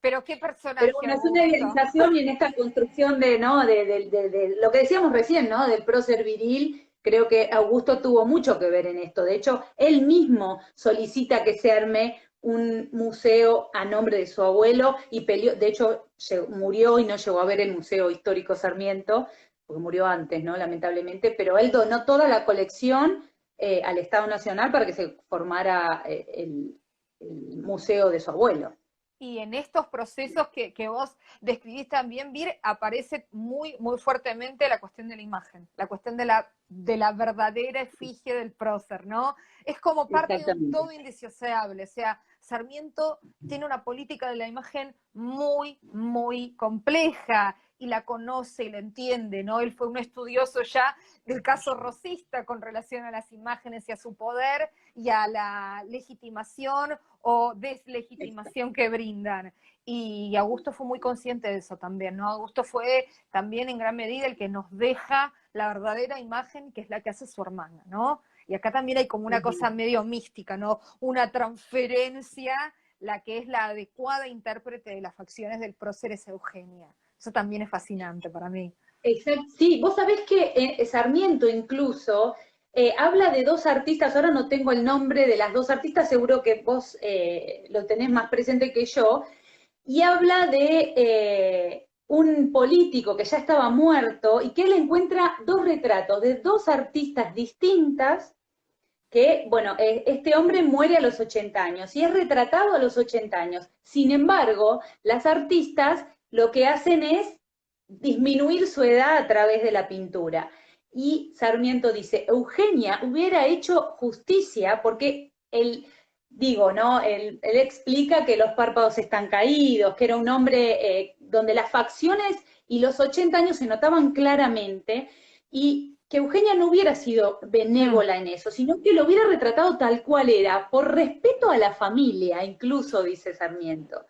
Pero qué personaje, Pero bueno, es una Augusto. idealización y en esta construcción de, ¿no? de lo que decíamos recién, ¿no? Del prócer viril, creo que Augusto tuvo mucho que ver en esto. De hecho, él mismo solicita que se arme un museo a nombre de su abuelo y peleó, de hecho, murió y no llegó a ver el Museo Histórico Sarmiento, porque murió antes, ¿no? Lamentablemente, pero él donó toda la colección al Estado Nacional para que se formara el museo de su abuelo. Y en estos procesos que vos describís también, Vir, aparece muy, muy fuertemente la cuestión de la imagen, la cuestión de la verdadera efigie del prócer, ¿no? Es como parte de un todo indisociable, o sea, Sarmiento tiene una política de la imagen muy, muy compleja, y la conoce y la entiende, ¿no? Él fue un estudioso ya del caso rosista con relación a las imágenes y a su poder y a la legitimación o deslegitimación que brindan. Y Augusto fue muy consciente de eso también, ¿no? Augusto fue también en gran medida el que nos deja la verdadera imagen, que es la que hace su hermana, ¿no? Y acá también hay como una cosa medio mística, ¿no? Una transferencia, la que es la adecuada intérprete de las facciones del prócer es Eugenia. Eso también es fascinante para mí. Exacto. Sí, vos sabés que Sarmiento incluso habla de dos artistas, ahora no tengo el nombre de las dos artistas, seguro que vos lo tenés más presente que yo, y habla de un político que ya estaba muerto y que él encuentra dos retratos de dos artistas distintas que, bueno, este hombre muere a los 80 años y es retratado a los 80 años. Sin embargo, las artistas lo que hacen es disminuir su edad a través de la pintura. Y Sarmiento dice, Eugenia hubiera hecho justicia porque él, digo, ¿no? Él explica que los párpados están caídos, que era un hombre donde las facciones y los 80 años se notaban claramente y que Eugenia no hubiera sido benévola en eso, sino que lo hubiera retratado tal cual era, por respeto a la familia, incluso, dice Sarmiento.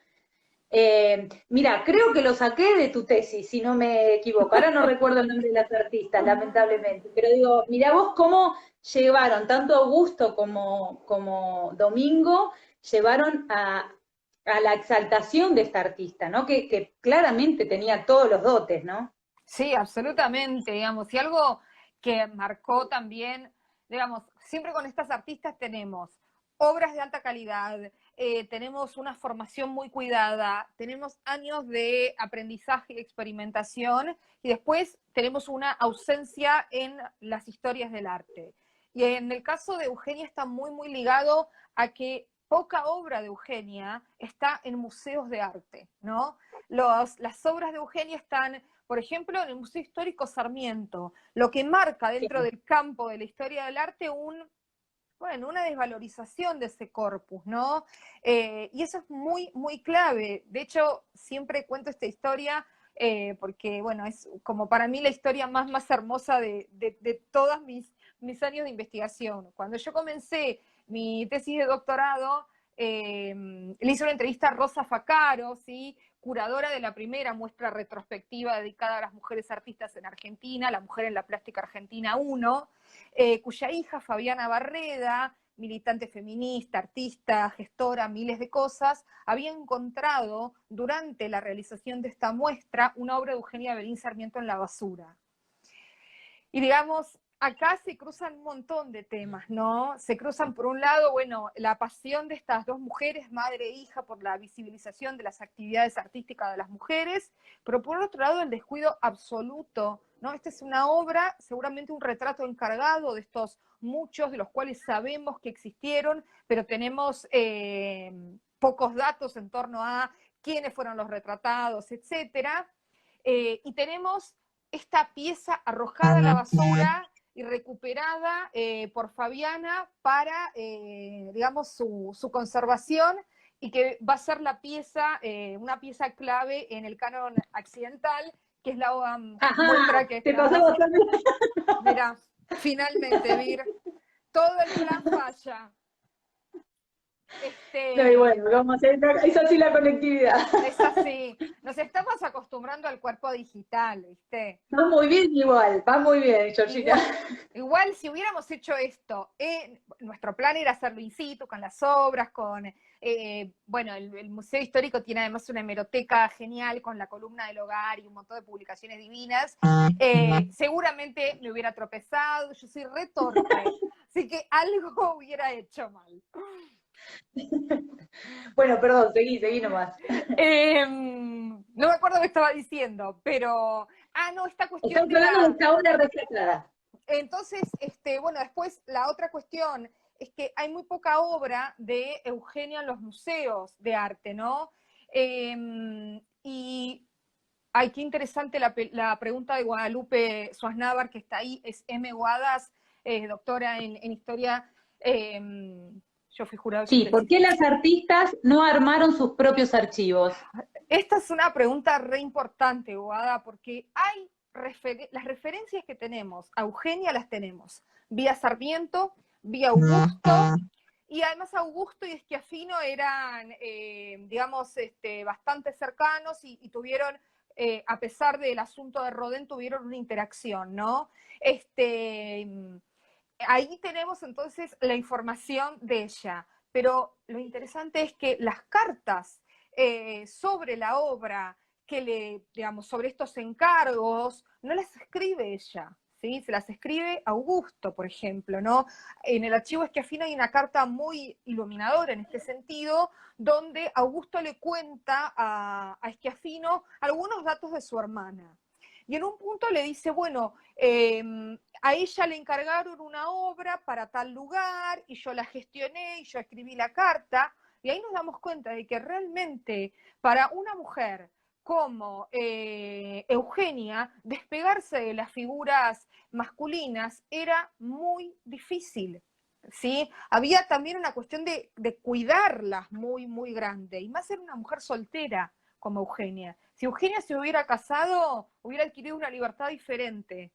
Mira, creo que lo saqué de tu tesis, si no me equivoco. Ahora no recuerdo el nombre de las artistas, lamentablemente. Pero digo, mira vos cómo llevaron, tanto Augusto como Domingo, llevaron a la exaltación de esta artista, ¿no? Que claramente tenía todos los dotes, ¿no? Sí, absolutamente, digamos. Y algo que marcó también, digamos, siempre con estas artistas tenemos obras de alta calidad, tenemos una formación muy cuidada, tenemos años de aprendizaje y experimentación, y después tenemos una ausencia en las historias del arte. Y en el caso de Eugenia está muy, muy ligado a que poca obra de Eugenia está en museos de arte, ¿no? Las obras de Eugenia están, por ejemplo, en el Museo Histórico Sarmiento, lo que marca dentro del campo de la historia del arte una desvalorización de ese corpus, ¿no? Y eso es muy, muy clave. De hecho, siempre cuento esta historia porque, bueno, es como para mí la historia más hermosa de todos mis años de investigación. Cuando yo comencé mi tesis de doctorado, le hice una entrevista a Rosa Facaro, ¿sí? Curadora de la primera muestra retrospectiva dedicada a las mujeres artistas en Argentina, La Mujer en la Plástica Argentina 1, cuya hija, Fabiana Barreda, militante feminista, artista, gestora, miles de cosas, había encontrado durante la realización de esta muestra una obra de Eugenia Belín Sarmiento en la basura. Y digamos, acá se cruzan un montón de temas, ¿no? Se cruzan, por un lado, bueno, la pasión de estas dos mujeres, madre e hija, por la visibilización de las actividades artísticas de las mujeres, pero por otro lado, el descuido absoluto, ¿no? Esta es una obra, seguramente un retrato encargado de estos muchos, de los cuales sabemos que existieron, pero tenemos pocos datos en torno a quiénes fueron los retratados, etcétera. Y tenemos esta pieza arrojada a la basura y recuperada por Fabiana para, digamos, su conservación, y que va a ser la pieza, una pieza clave en el canon accidental, que es la muestra que esperamos. Mira, finalmente, Vir, todo el plan falla. No, y bueno, vamos a hacer, es así la conectividad. Es así. Nos estamos acostumbrando al cuerpo digital, ¿viste? Va muy bien igual, va muy bien, Georgina. Igual si hubiéramos hecho esto, nuestro plan era hacerlo in situ, con las obras, bueno, el Museo Histórico tiene además una hemeroteca genial con la columna del hogar y un montón de publicaciones divinas. Seguramente me hubiera tropezado, yo soy re torpe, así que algo hubiera hecho mal. Bueno, perdón, seguí nomás. No me acuerdo qué estaba diciendo, pero... no, esta cuestión Estamos hablando de esta obra rescatada. Entonces, bueno, después la otra cuestión es que hay muy poca obra de Eugenia en los museos de arte, ¿no? Y... Ay, qué interesante la pregunta de Guadalupe Suaznavar, que está ahí, es M. Guadas, doctora en historia. Yo fui jurado. Sí, ¿por qué las artistas no armaron sus propios archivos? Esta es una pregunta re importante, Guada, porque hay las referencias que tenemos, a Eugenia las tenemos, vía Sarmiento, vía Augusto, y además Augusto y Schiaffino eran, digamos, bastante cercanos y tuvieron, a pesar del asunto de Rodin, tuvieron una interacción, ¿no? Ahí tenemos entonces la información de ella, pero lo interesante es que las cartas sobre la obra, digamos, sobre estos encargos, no las escribe ella, ¿sí? Se las escribe Augusto, por ejemplo, ¿no? En el archivo Schiaffino hay una carta muy iluminadora en este sentido, donde Augusto le cuenta a Schiaffino algunos datos de su hermana. Y en un punto le dice, bueno, a ella le encargaron una obra para tal lugar, y yo la gestioné, y yo escribí la carta, y ahí nos damos cuenta de que realmente para una mujer como Eugenia, despegarse de las figuras masculinas era muy difícil, ¿sí? Había también una cuestión de cuidarlas muy, muy grande, y más era una mujer soltera como Eugenia. Si Eugenia se hubiera casado, hubiera adquirido una libertad diferente.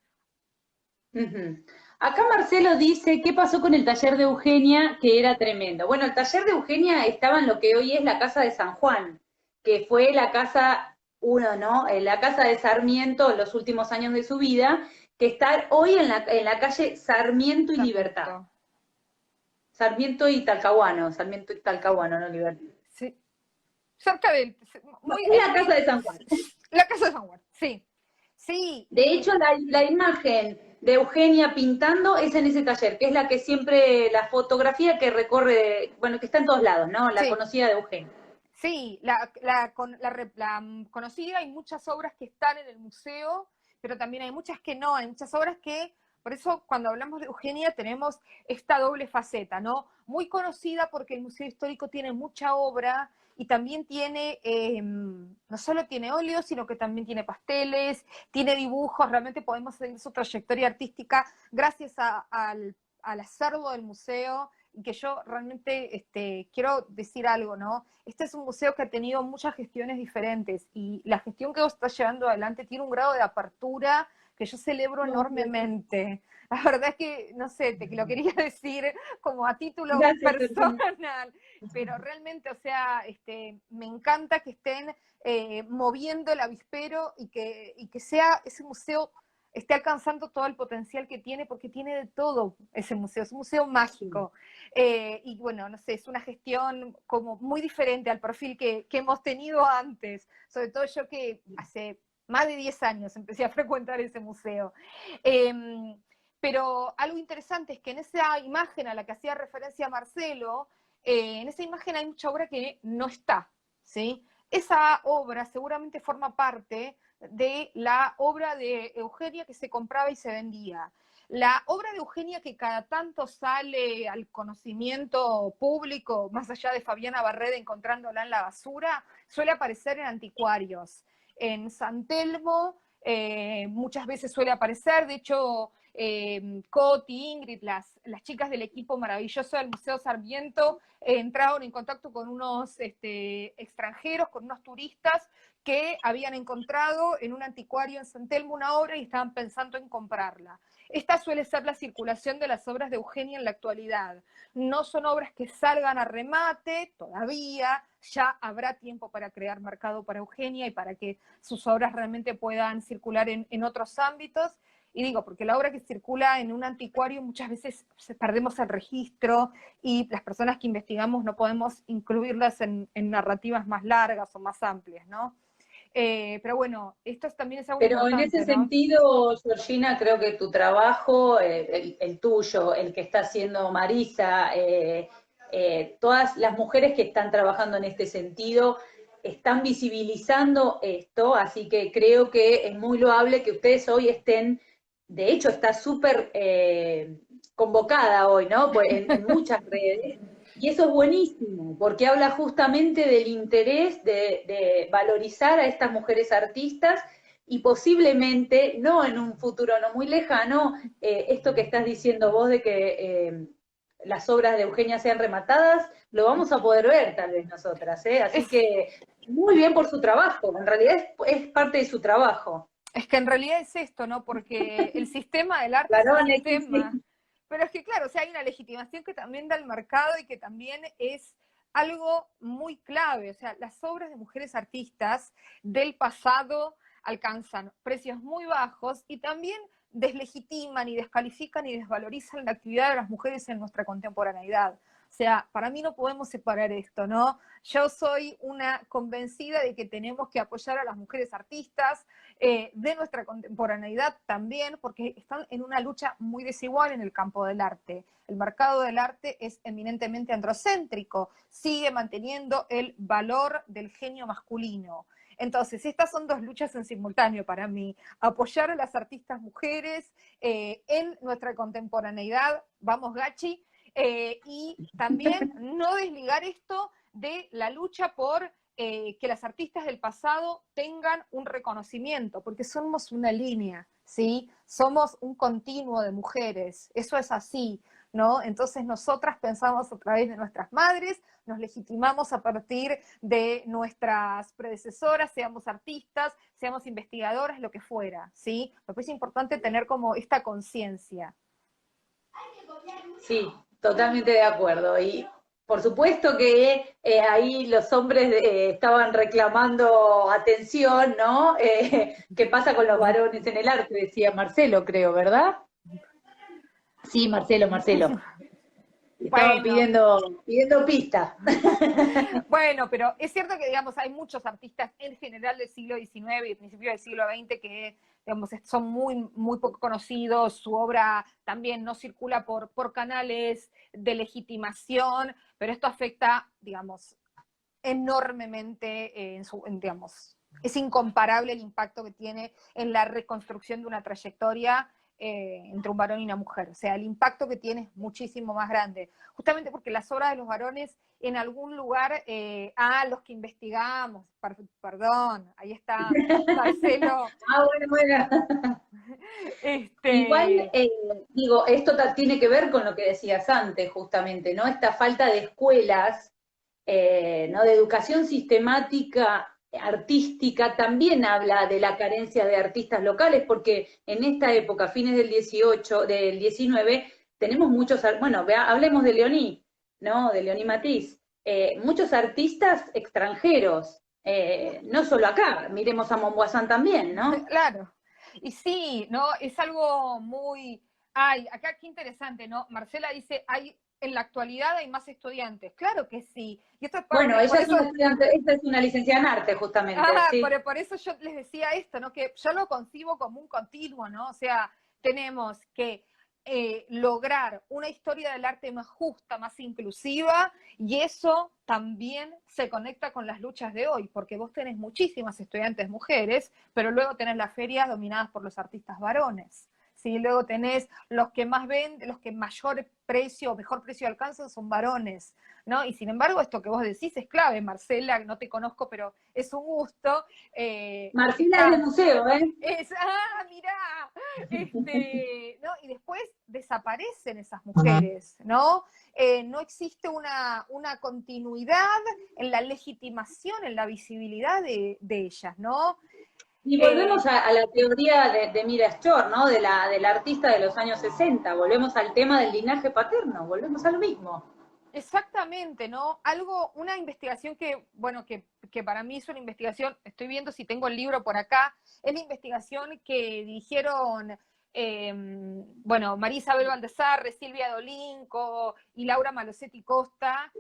Acá Marcelo dice, ¿qué pasó con el taller de Eugenia? Que era tremendo. Bueno, el taller de Eugenia estaba en lo que hoy es la Casa de San Juan, que fue la casa, ¿no? La Casa de Sarmiento en los últimos años de su vida, que está hoy en la calle Sarmiento y Libertad. Sarmiento y Talcahuano, no Libertad. Sí. Cerca de... la Casa de San Juan. La Casa de San Juan, sí. Sí. De hecho, la imagen de Eugenia pintando es en ese taller, que es la que siempre, la fotografía que recorre, bueno, que está en todos lados, ¿no? La conocida de Eugenia. Sí, la conocida, hay muchas obras que están en el museo, pero también hay muchas que no, hay muchas obras que Por eso cuando hablamos de Eugenia tenemos esta doble faceta, ¿no? Muy conocida porque el Museo Histórico tiene mucha obra y también tiene, no solo tiene óleos, sino que también tiene pasteles, tiene dibujos, realmente podemos seguir su trayectoria artística gracias al acervo del museo, y que yo realmente quiero decir algo, ¿no? Este es un museo que ha tenido muchas gestiones diferentes, y la gestión que vos estás llevando adelante tiene un grado de apertura que yo celebro enormemente. La verdad es que, no sé, te lo quería decir como a título Gracias, personal, pero realmente, o sea, me encanta que estén moviendo el avispero y que sea ese museo esté alcanzando todo el potencial que tiene, porque tiene de todo ese museo, es un museo mágico. Y bueno, no sé, es una gestión como muy diferente al perfil que hemos tenido antes, sobre todo yo que hace más de 10 años empecé a frecuentar ese museo. Pero algo interesante es que en esa imagen a la que hacía referencia Marcelo, en esa imagen hay mucha obra que no está, ¿sí? Esa obra seguramente forma parte de la obra de Eugenia que se compraba y se vendía. La obra de Eugenia que cada tanto sale al conocimiento público, más allá de Fabiana Barreda encontrándola en la basura, suele aparecer en anticuarios. En San Telmo muchas veces suele aparecer, de hecho Coti, Ingrid, las chicas del equipo maravilloso del Museo Sarmiento, entraron en contacto con unos extranjeros, con unos turistas que habían encontrado en un anticuario en San Telmo una obra y estaban pensando en comprarla. Esta suele ser la circulación de las obras de Eugenia en la actualidad. No son obras que salgan a remate todavía, ya habrá tiempo para crear mercado para Eugenia y para que sus obras realmente puedan circular en otros ámbitos. Y digo, porque la obra que circula en un anticuario muchas veces perdemos el registro y las personas que investigamos no podemos incluirlas en narrativas más largas o más amplias, ¿no? Pero bueno, esto también es algo Pero en ese importante, ¿no? sentido, Georgina, creo que tu trabajo, el tuyo, el que está haciendo Marisa, todas las mujeres que están trabajando en este sentido, están visibilizando esto, así que creo que es muy loable que ustedes hoy estén, de hecho está súper convocada hoy, ¿no? Pues en muchas redes, y eso es buenísimo, porque habla justamente del interés de valorizar a estas mujeres artistas y posiblemente, no en un futuro no muy lejano, esto que estás diciendo vos de que las obras de Eugenia sean rematadas, lo vamos a poder ver tal vez nosotras, ¿eh? Así que muy bien por su trabajo, en realidad es parte de su trabajo. Es que en realidad es esto, ¿no? Porque el sistema del arte es un Varones, sí. sistema, pero es que claro, o sea, hay una legitimación que también da el mercado y que también es algo muy clave. O sea, las obras de mujeres artistas del pasado alcanzan precios muy bajos y también deslegitiman y descalifican y desvalorizan la actividad de las mujeres en nuestra contemporaneidad. O sea, para mí no podemos separar esto, ¿no? Yo soy una convencida de que tenemos que apoyar a las mujeres artistas, de nuestra contemporaneidad también, porque están en una lucha muy desigual en el campo del arte. El mercado del arte es eminentemente androcéntrico, sigue manteniendo el valor del genio masculino. Entonces, estas son dos luchas en simultáneo para mí. Apoyar a las artistas mujeres en nuestra contemporaneidad, vamos Gachi, y también no desligar esto de la lucha por que las artistas del pasado tengan un reconocimiento, porque somos una línea, ¿sí? Somos un continuo de mujeres, eso es así, ¿no? Entonces nosotras pensamos a través de nuestras madres, nos legitimamos a partir de nuestras predecesoras, seamos artistas, seamos investigadoras, lo que fuera, ¿sí? Me parece importante tener como esta conciencia. Sí, totalmente de acuerdo. Y por supuesto que ahí los hombres estaban reclamando atención, ¿no? ¿Qué pasa con los varones en el arte? Decía Marcelo, creo, ¿verdad? Sí, Marcelo, Marcelo. Estaban Bueno, pidiendo pistas. bueno, pero es cierto que, digamos, hay muchos artistas en general del siglo XIX y principios del siglo XX que, digamos, son muy, muy poco conocidos, su obra también no circula por canales de legitimación, pero esto afecta, digamos, enormemente digamos, es incomparable el impacto que tiene en la reconstrucción de una trayectoria entre un varón y una mujer. O sea, el impacto que tiene es muchísimo más grande. Justamente porque las obras de los varones en algún lugar, los que investigamos, perdón, ahí está Marcelo. Bueno, bueno. Igual, Este, digo, esto tiene que ver con lo que decías antes, justamente, ¿no? Esta falta de escuelas, ¿no? De educación sistemática artística, también habla de la carencia de artistas locales, porque en esta época, fines del 18, del 19, tenemos muchos, bueno, hablemos de Leoní, ¿no? De Leoní Matiz, muchos artistas extranjeros, no solo acá, miremos a Montboisin también, ¿no? claro. Y sí, ¿no? Es algo muy... Ay, acá qué interesante, ¿no? Marcela dice, en la actualidad hay más estudiantes. Claro que sí. Y esto es Bueno, por ella es eso... una estudiante, esta es una licenciada en arte, justamente, sí. Por eso yo les decía esto, ¿no? Que yo lo concibo como un continuo, ¿no? O sea, tenemos que lograr una historia del arte más justa, más inclusiva, y eso también se conecta con las luchas de hoy, porque vos tenés muchísimas estudiantes mujeres, pero luego tenés las ferias dominadas por los artistas varones. ¿Sí? Luego tenés los que más venden, los que mayor precio o mejor precio alcanzan son varones, ¿no? Y sin embargo, esto que vos decís es clave, Marcela, no te conozco, pero es un gusto. Marcela es de museo, ¿eh? Mirá, ¿no? Y después desaparecen esas mujeres, ¿no? No existe una continuidad en la legitimación, en la visibilidad de ellas, ¿no? Y volvemos a la teoría de Mira Schor, ¿no? De la artista de los años 60, volvemos al tema del linaje paterno, volvemos a lo mismo. Exactamente, ¿no? Una investigación que, bueno, que para mí es una investigación, estoy viendo si tengo el libro por acá, es la investigación que dirigieron, bueno, María Isabel Valdesarre, Silvia Dolinco y Laura Malosetti Costa,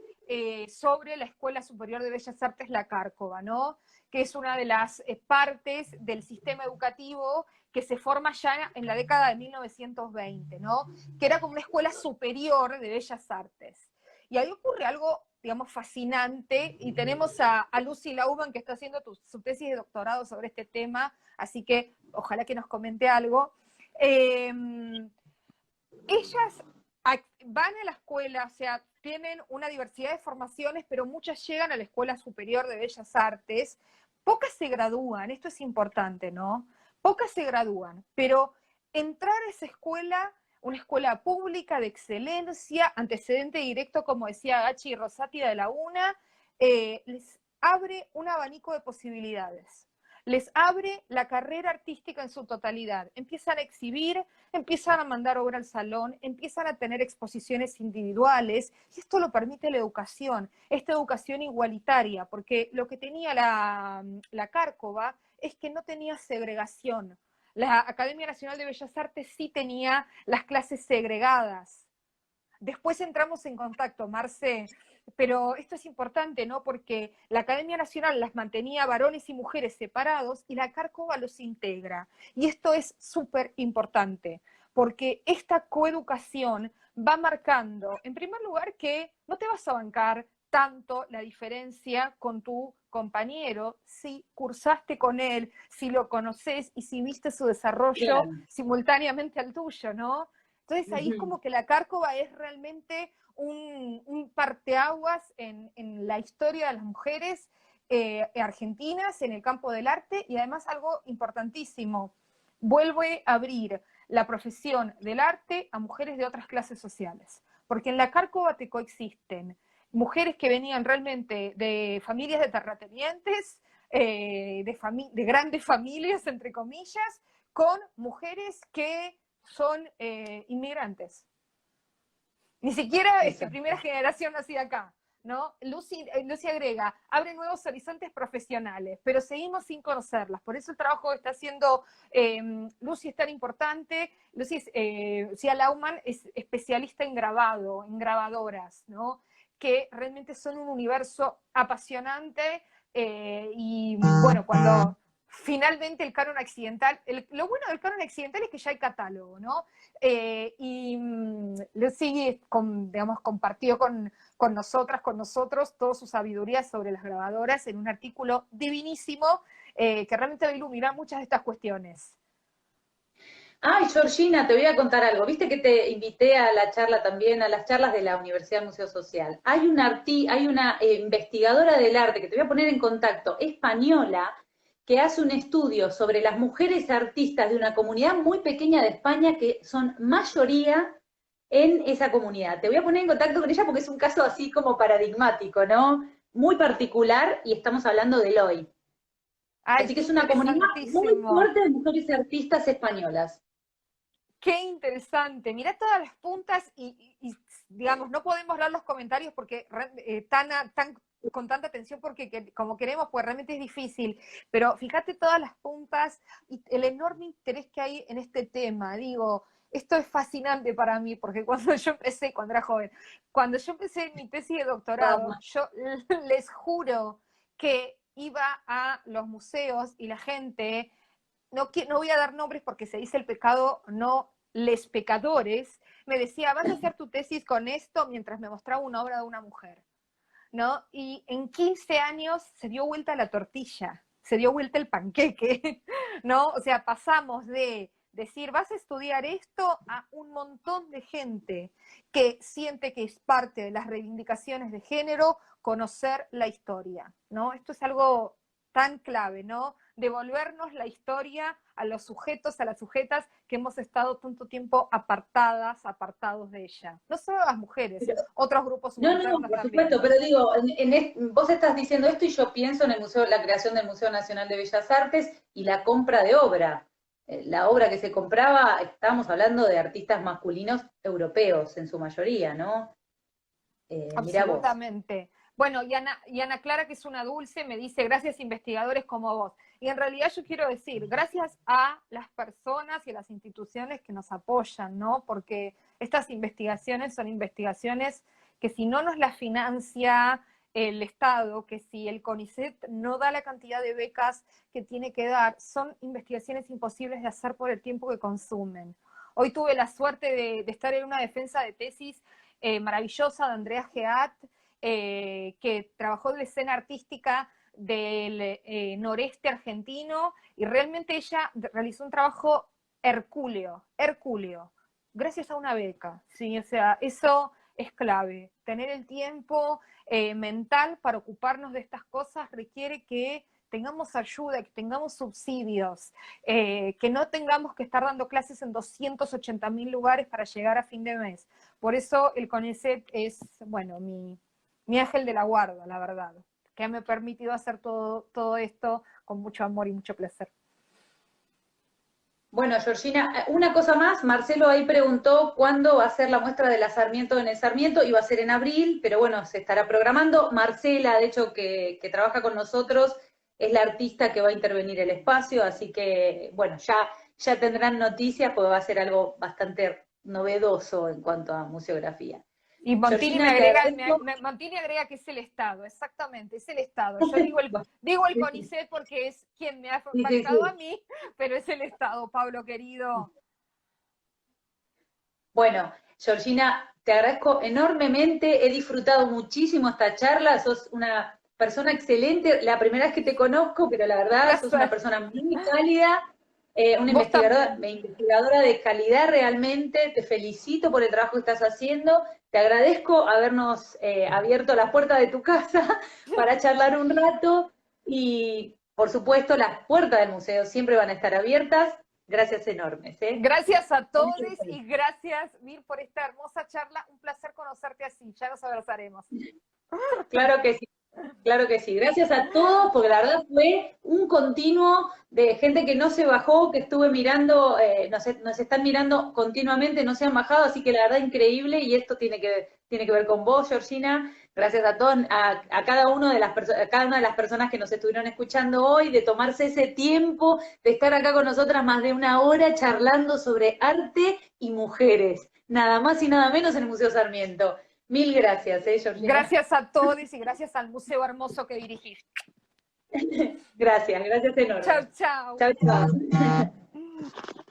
sobre la Escuela Superior de Bellas Artes La Cárcova, ¿no? Que es una de las partes del sistema educativo que se forma ya en la década de 1920, ¿no? Que era como una escuela superior de Bellas Artes. Y ahí ocurre algo, digamos, fascinante, y tenemos a Lucy Lauban, que está haciendo su tesis de doctorado sobre este tema, así que ojalá que nos comente algo. Ellas van a la escuela, o sea, tienen una diversidad de formaciones, pero muchas llegan a la Escuela Superior de Bellas Artes, pocas se gradúan, esto es importante, ¿no? Pocas se gradúan, pero entrar a esa escuela, una escuela pública de excelencia, antecedente directo, como decía Gachi Rosati de la UNA, les abre un abanico de posibilidades. Les abre la carrera artística en su totalidad. Empiezan a exhibir, empiezan a mandar obra al salón, empiezan a tener exposiciones individuales, y esto lo permite la educación, esta educación igualitaria, porque lo que tenía la Cárcova es que no tenía segregación. La Academia Nacional de Bellas Artes sí tenía las clases segregadas. Después entramos en contacto, Marce, pero esto es importante, ¿no? Porque la Academia Nacional las mantenía varones y mujeres separados y la Cárcova los integra. Y esto es súper importante, porque esta coeducación va marcando, en primer lugar, que no te vas a bancar tanto la diferencia con tu compañero si cursaste con él, si lo conoces y si viste su desarrollo simultáneamente al tuyo, ¿no? Entonces ahí es como que la Cárcova es realmente un parteaguas en la historia de las mujeres argentinas en el campo del arte, y además algo importantísimo, vuelve a abrir la profesión del arte a mujeres de otras clases sociales, porque en la Cárcova te coexisten mujeres que venían realmente de familias de terratenientes, de grandes familias, entre comillas, con mujeres que son inmigrantes. Ni siquiera primera generación nacida acá, ¿no? Lucy agrega, abre nuevos horizontes profesionales, pero seguimos sin conocerlas. Por eso el trabajo que está haciendo Lucy es tan importante. Lucía Lauman es especialista en grabado, en grabadoras, ¿no? Que realmente son un universo apasionante, y bueno, cuando finalmente el canon accidental, lo bueno del canon accidental es que ya hay catálogo, ¿no? Y Lucy, digamos, compartió con nosotros, toda su sabiduría sobre las grabadoras en un artículo divinísimo, que realmente va a iluminar muchas de estas cuestiones. Ay, Georgina, te voy a contar algo. Viste que te invité a la charla también, a las charlas de la Universidad Museo Social. Hay una investigadora del arte que te voy a poner en contacto, española, que hace un estudio sobre las mujeres artistas de una comunidad muy pequeña de España que son mayoría en esa comunidad. Te voy a poner en contacto con ella porque es un caso así como paradigmático, ¿no? Muy particular y estamos hablando del hoy. Ay, Así que qué es una comunidad muy interesantísimo. fuerte de mujeres artistas españolas. Qué interesante. Mira todas las puntas digamos, no podemos leer los comentarios porque con tanta atención porque como queremos, pues realmente es difícil. Pero fíjate todas las puntas y el enorme interés que hay en este tema. Digo, esto es fascinante para mí porque cuando era joven, cuando yo empecé mi tesis de doctorado, Vamos. yo les juro que iba a los museos y la gente no voy a dar nombres porque se dice el pecado, no les pecadores, me decía, vas a hacer tu tesis con esto mientras me mostraba una obra de una mujer, ¿no? Y en 15 años se dio vuelta la tortilla, se dio vuelta el panqueque, ¿no? O sea, pasamos de decir, vas a estudiar esto a un montón de gente que siente que es parte de las reivindicaciones de género conocer la historia, ¿no? Esto es algo tan clave, ¿no? Devolvernos la historia a los sujetos, a las sujetas que hemos estado tanto tiempo apartados de ella. No solo las mujeres, Pero, otros grupos no, subalternos por también. supuesto, pero digo, vos estás diciendo esto y yo pienso en el museo, la creación del Museo Nacional de Bellas Artes y la compra de obra. La obra que se compraba, estábamos hablando de artistas masculinos europeos en su mayoría, ¿no? Mirá vos. Absolutamente. Bueno, y Ana Clara, que es una dulce, me dice, gracias investigadores como vos. Y en realidad yo quiero decir, gracias a las personas y a las instituciones que nos apoyan, ¿no? Porque estas investigaciones son investigaciones que si no nos las financia el Estado, que si el CONICET no da la cantidad de becas que tiene que dar, son investigaciones imposibles de hacer por el tiempo que consumen. Hoy tuve la suerte de estar en una defensa de tesis maravillosa de Andrea Geat, que trabajó en la escena artística del noreste argentino y realmente ella realizó un trabajo hercúleo, gracias a una beca, ¿sí? O sea, eso es clave. Tener el tiempo mental para ocuparnos de estas cosas requiere que tengamos ayuda, que tengamos subsidios, que no tengamos que estar dando clases en 280.000 lugares para llegar a fin de mes. Por eso el CONICET es, bueno, mi ángel de la guarda, la verdad, que me ha permitido hacer todo esto con mucho amor y mucho placer. Bueno, Georgina, una cosa más, Marcelo ahí preguntó cuándo va a ser la muestra de la Sarmiento en el Sarmiento, iba a ser en abril, pero bueno, se estará programando. Marcela, de hecho, que trabaja con nosotros, es la artista que va a intervenir el espacio, así que, bueno, ya tendrán noticias, porque va a ser algo bastante novedoso en cuanto a museografía. Y Georgina, te agradezco. Montini agrega que es el Estado, exactamente, es el Estado. Yo digo el CONICET porque es quien me ha Sí, sí, bancado a sí. mí, pero es el Estado, Pablo querido. Bueno, Georgina, te agradezco enormemente, he disfrutado muchísimo esta charla, sos una persona excelente, la primera vez que te conozco, pero la verdad sos una Placer. persona muy cálida, una Vos también. investigadora de calidad realmente, te felicito por el trabajo que estás haciendo, te agradezco habernos abierto las puertas de tu casa para charlar un rato y por supuesto las puertas del museo siempre van a estar abiertas. Gracias enormes. Gracias a todos y gracias, Mir, por esta hermosa charla. Un placer conocerte así. Ya nos abrazaremos. Claro que sí. Claro que sí. Gracias a todos, porque la verdad fue un continuo de gente que no se bajó, que estuve mirando, nos están mirando continuamente, no se han bajado, así que la verdad increíble, y esto tiene que ver con vos, Georgina. Gracias a todos, a cada uno de a cada una de las personas que nos estuvieron escuchando hoy, de tomarse ese tiempo, de estar acá con nosotras más de una hora charlando sobre arte y mujeres. Nada más y nada menos en el Museo Sarmiento. Mil gracias, Georgina. Gracias a todos y gracias al museo hermoso que dirigís. Gracias Chao, enormes. chao. Chao, chao.